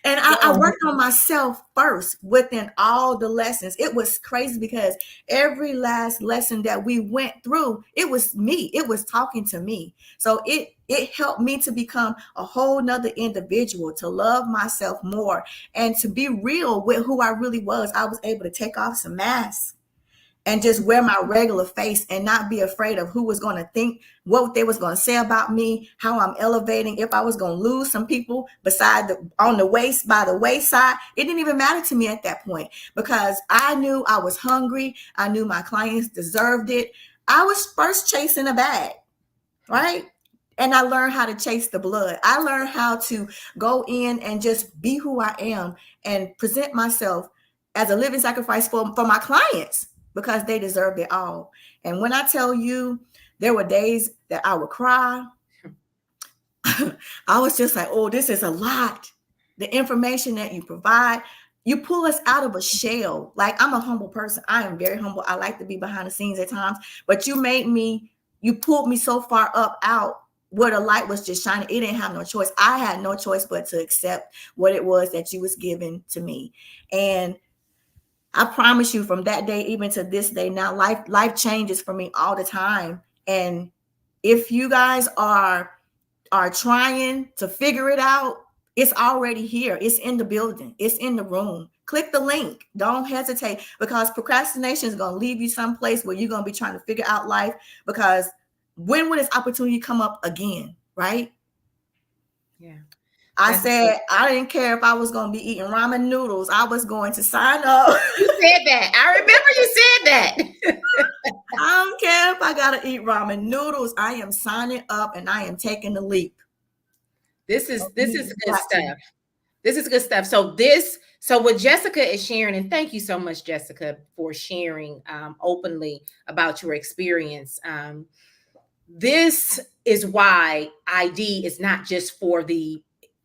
And I worked on myself first within all the lessons. It was crazy because every last lesson that we went through, it was me. It was talking to me. So it helped me to become a whole nother individual, to love myself more, and to be real with who I really was. I was able to take off some masks and just wear my regular face and not be afraid of who was going to think, what they was going to say about me, how I'm elevating, if I was going to lose some people on the waist, by the wayside. It didn't even matter to me at that point, because I knew I was hungry. I knew my clients deserved it. I was first chasing a bag, right? And I learned how to chase the blood. I learned how to go in and just be who I am and present myself as a living sacrifice for my clients, because they deserved it all. And when I tell you, there were days that I would cry. I was just like, oh, this is a lot. The information that you provide, you pull us out of a shell. Like, I'm a humble person. I am very humble. I like to be behind the scenes at times, but you pulled me so far up out where the light was just shining. It didn't have no choice. I had no choice but to accept what it was that you was giving to me. And I promise you, from that day even to this day now, life changes for me all the time. And if you guys are trying to figure it out, it's already here. It's in the building. It's in the room. Click the link. Don't hesitate, because procrastination is going to leave you someplace where you're going to be trying to figure out life, because when will this opportunity come up again, right? Yeah. I said I didn't care if I was going to be eating ramen noodles. I was going to sign up. You said that. I remember you said that. I don't care if I got to eat ramen noodles. I am signing up, and I am taking the leap. This is good stuff. This is good stuff. So what Jessica is sharing, and thank you so much, Jessica, for sharing openly about your experience. This is why ID is not just for the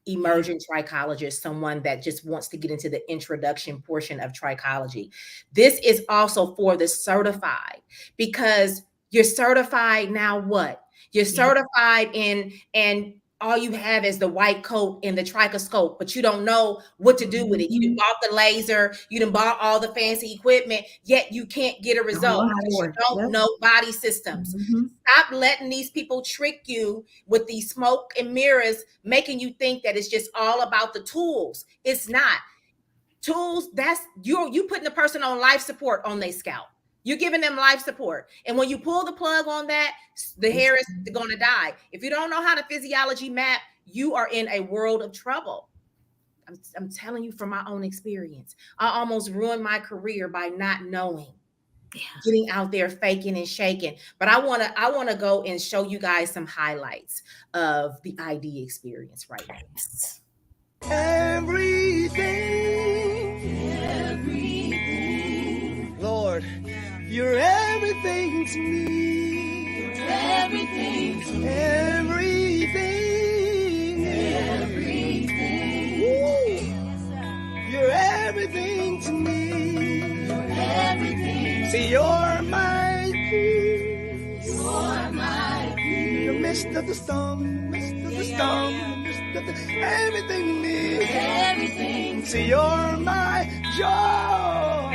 emerging trichologist, someone that just wants to get into the introduction portion of trichology. This is also for the certified, because you're certified now what? You're certified in, and all you have is the white coat and the trichoscope, but you don't know what to do with it. You done bought the laser, you done bought all the fancy equipment, yet you can't get a result because you don't know body systems. Stop letting these people trick you with these smoke and mirrors, making you think that it's just all about the tools. It's not. Tools, that's you putting the person on life support on their scalp. You're giving them life support. And when you pull the plug on that, the hair is going to die. If you don't know how to physiology map, you are in a world of trouble. I'm telling you from my own experience. I almost ruined my career by not knowing. Getting out there faking and shaking. But I want to go and show you guys some highlights of the ID experience right now. Everything, Lord, you're everything to me. You're everything to me. Everything. Woo. You're everything to me. You're everything. See, you're my peace. You're my peace. In the midst of the storm, everything to me. Everything. See, you're my joy.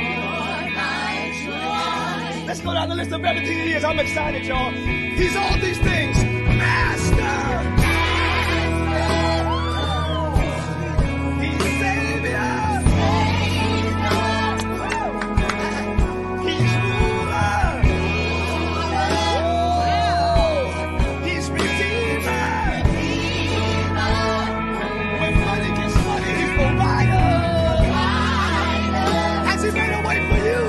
You're my joy. Let's go down the list of everything he is. I'm excited, y'all. He's all these things. Master. He's Savior. He's ruler. He's Redeemer. When money gets funny, he's provider. Has he made a way for you?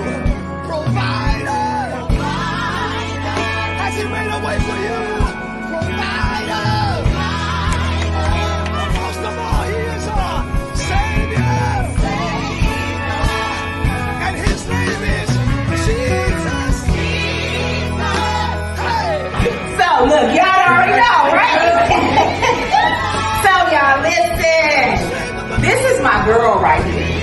Provider. Has he made a way for you? Provider. Most of all, he is our Savior. And his name is Jesus. Hey. So look, y'all already know, right? So y'all listen. This is my girl right here.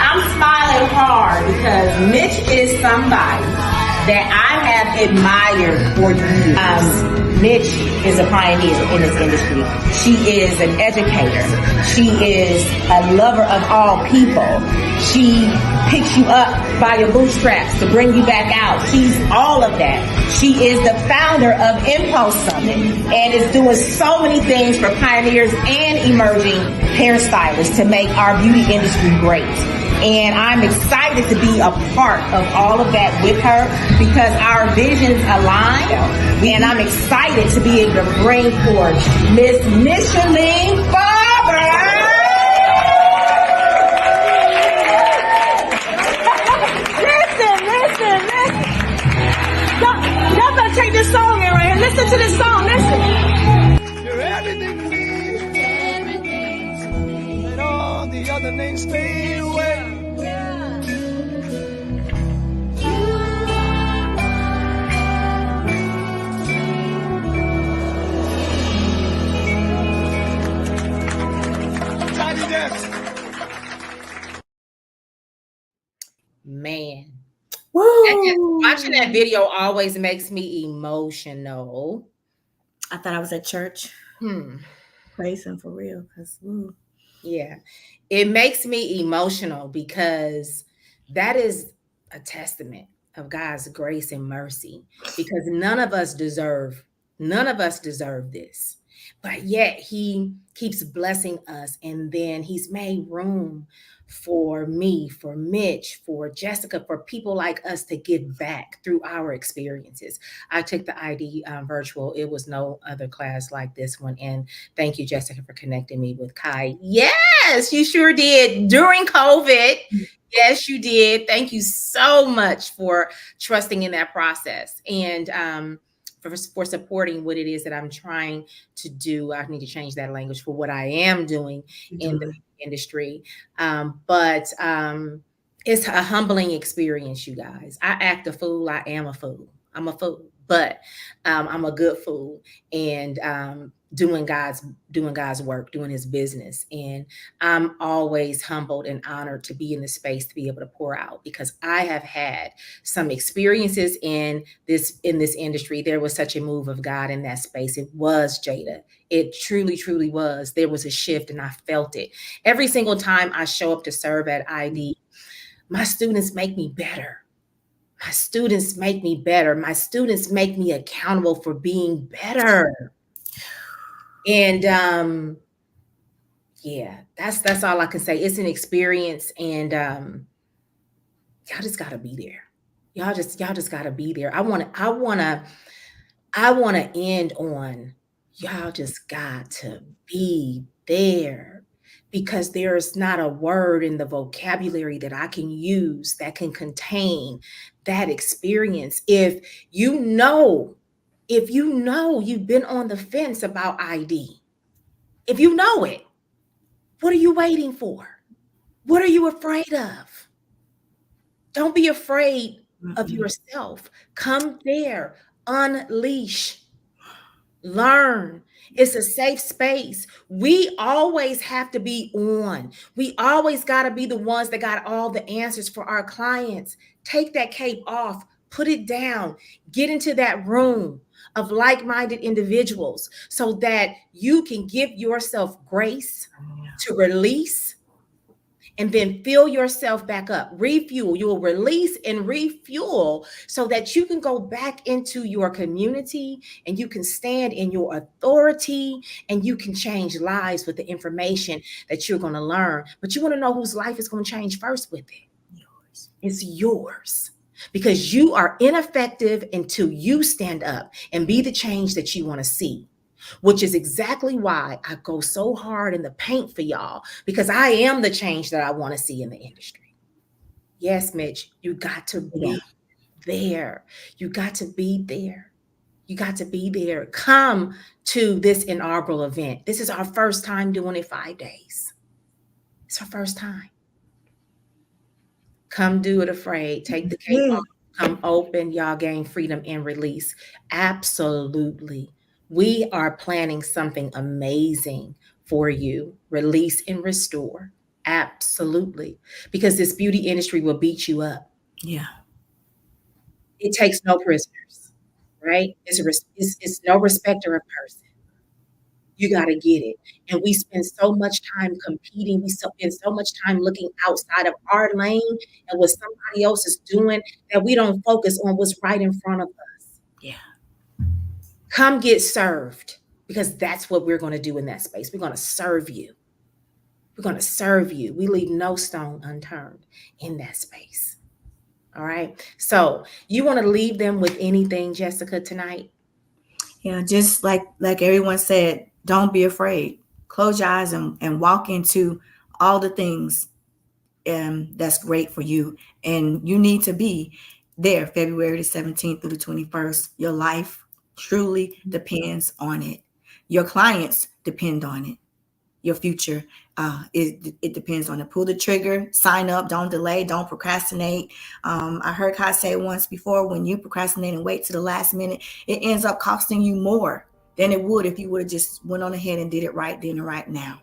I'm smiling hard because Mitch is somebody that I have admired for years. Mitch is a pioneer in this industry. She is an educator. She is a lover of all people. She picks you up by your bootstraps to bring you back out. She's all of that. She is the founder of Impulse Summit and is doing so many things for pioneers and emerging hairstylists to make our beauty industry great. And I'm excited to be a part of all of that with her because our visions align. And I'm excited to be able to bring forth Miss Michelin Barber. Listen. Y'all better take this song in right here. Listen to this song. Listen. You're everything to me. Let all the other names fade away. Tiny desk. Man. Woo. Watching that video always makes me emotional. I thought I was at church. Praising for real. Yeah. It makes me emotional because that is a testament of God's grace and mercy, because none of us deserve this. But yet he keeps blessing us, and then he's made room for me, for Mitch, for Jessica, for people like us to give back through our experiences. I took the ID virtual. It was no other class like this one. And thank you, Jessica, for connecting me with Kai. Yes, you sure did. During COVID. Yes, you did. Thank you so much for trusting in that process and for supporting what it is that I'm trying to do. I need to change that language for what I am doing in the industry. But it's a humbling experience, you guys. I act a fool. I am a fool. I'm a fool. but I'm a good fool, and doing God's work, doing His business. And I'm always humbled and honored to be in the space to be able to pour out, because I have had some experiences in this industry. There was such a move of God in that space. It was, Jada. It truly, truly was. There was a shift, and I felt it. Every single time I show up to serve at ID, my students make me better. My students make me better. My students make me accountable for being better. And yeah, that's all I can say. It's an experience, and y'all just gotta be there. Y'all just gotta be there. I wanna end on, y'all just got to be there, because there is not a word in the vocabulary that I can use that can contain that experience. If you know you've been on the fence about ID, if you know it, what are you waiting for? What are you afraid of? Don't be afraid of yourself. Come there, unleash, learn. It's a safe space. We always have to be on. We always got to be the ones that got all the answers for our clients. Take that cape off, put it down, get into that room of like-minded individuals so that you can give yourself grace to release, and then fill yourself back up, refuel. You'll release and refuel so that you can go back into your community, and you can stand in your authority, and you can change lives with the information that you're going to learn. But you want to know whose life is going to change first with it? Yours. It's yours. Because you are ineffective until you stand up and be the change that you want to see. Which is exactly why I go so hard in the paint for y'all, because I am the change that I want to see in the industry. Yes, Mitch, you got to be there. You got to be there. You got to be there. Come to this inaugural event. This is our first time doing it 5 days. It's our first time. Come do it afraid. Take the cape off. Come open. Y'all gain freedom and release. Absolutely. We are planning something amazing for you. Release and restore. Absolutely. Because this beauty industry will beat you up. Yeah. It takes no prisoners, right? It's no respecter of person. You got to get it. And we spend so much time competing. We spend so much time looking outside of our lane and what somebody else is doing, that we don't focus on what's right in front of us. Yeah. Come get served, because that's what we're going to do in that space. We're going to serve you. We're going to serve you. We leave no stone unturned in that space. All right. So you want to leave them with anything, Jessica, tonight? Yeah, just like everyone said, don't be afraid. Close your eyes and walk into all the things that's great for you. And you need to be there February the 17th through the 21st. Your life truly depends on it. Your clients depend on it. Your future, it depends on it. Pull the trigger, sign up, don't delay, don't procrastinate. I heard Kai say once before, when you procrastinate and wait to the last minute, it ends up costing you more than it would if you would have just went on ahead and did it right then and right now.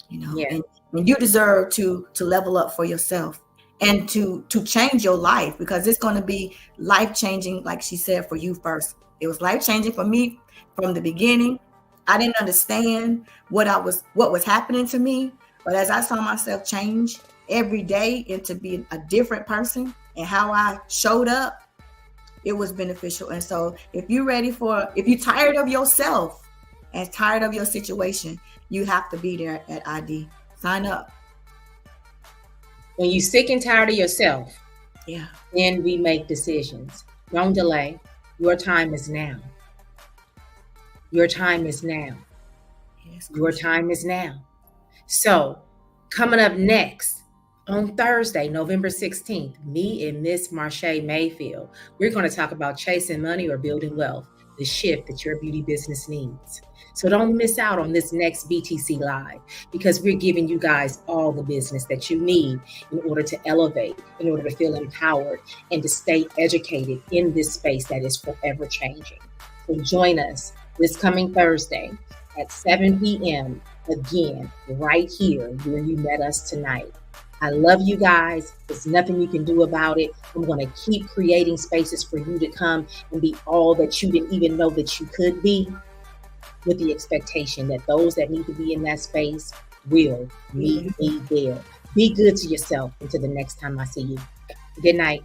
You know, Yeah. and you deserve to level up for yourself and to change your life, because it's going to be life-changing, like she said, for you first. It was life-changing for me from the beginning. I didn't understand what was happening to me, but as I saw myself change every day into being a different person and how I showed up, it was beneficial. And so if you're tired of yourself and tired of your situation, you have to be there at ID. Sign up. When you're sick and tired of yourself, yeah, then we make decisions. Don't delay. Your time is now. Your time is now. Yes, your time is now. So coming up next on Thursday, November 16th, me and Miss Marche Mayfield, we're going to talk about chasing money or building wealth. the shift that your beauty business needs. So don't miss out on this next BTC Live, because we're giving you guys all the business that you need in order to elevate, in order to feel empowered, and to stay educated in this space that is forever changing. So join us this coming Thursday at 7 p.m. again, right here where you met us tonight. I love you guys. There's nothing you can do about it. I'm going to keep creating spaces for you to come and be all that you didn't even know that you could be, with the expectation that those that need to be in that space will meet me there. Be good to yourself until the next time I see you. Good night.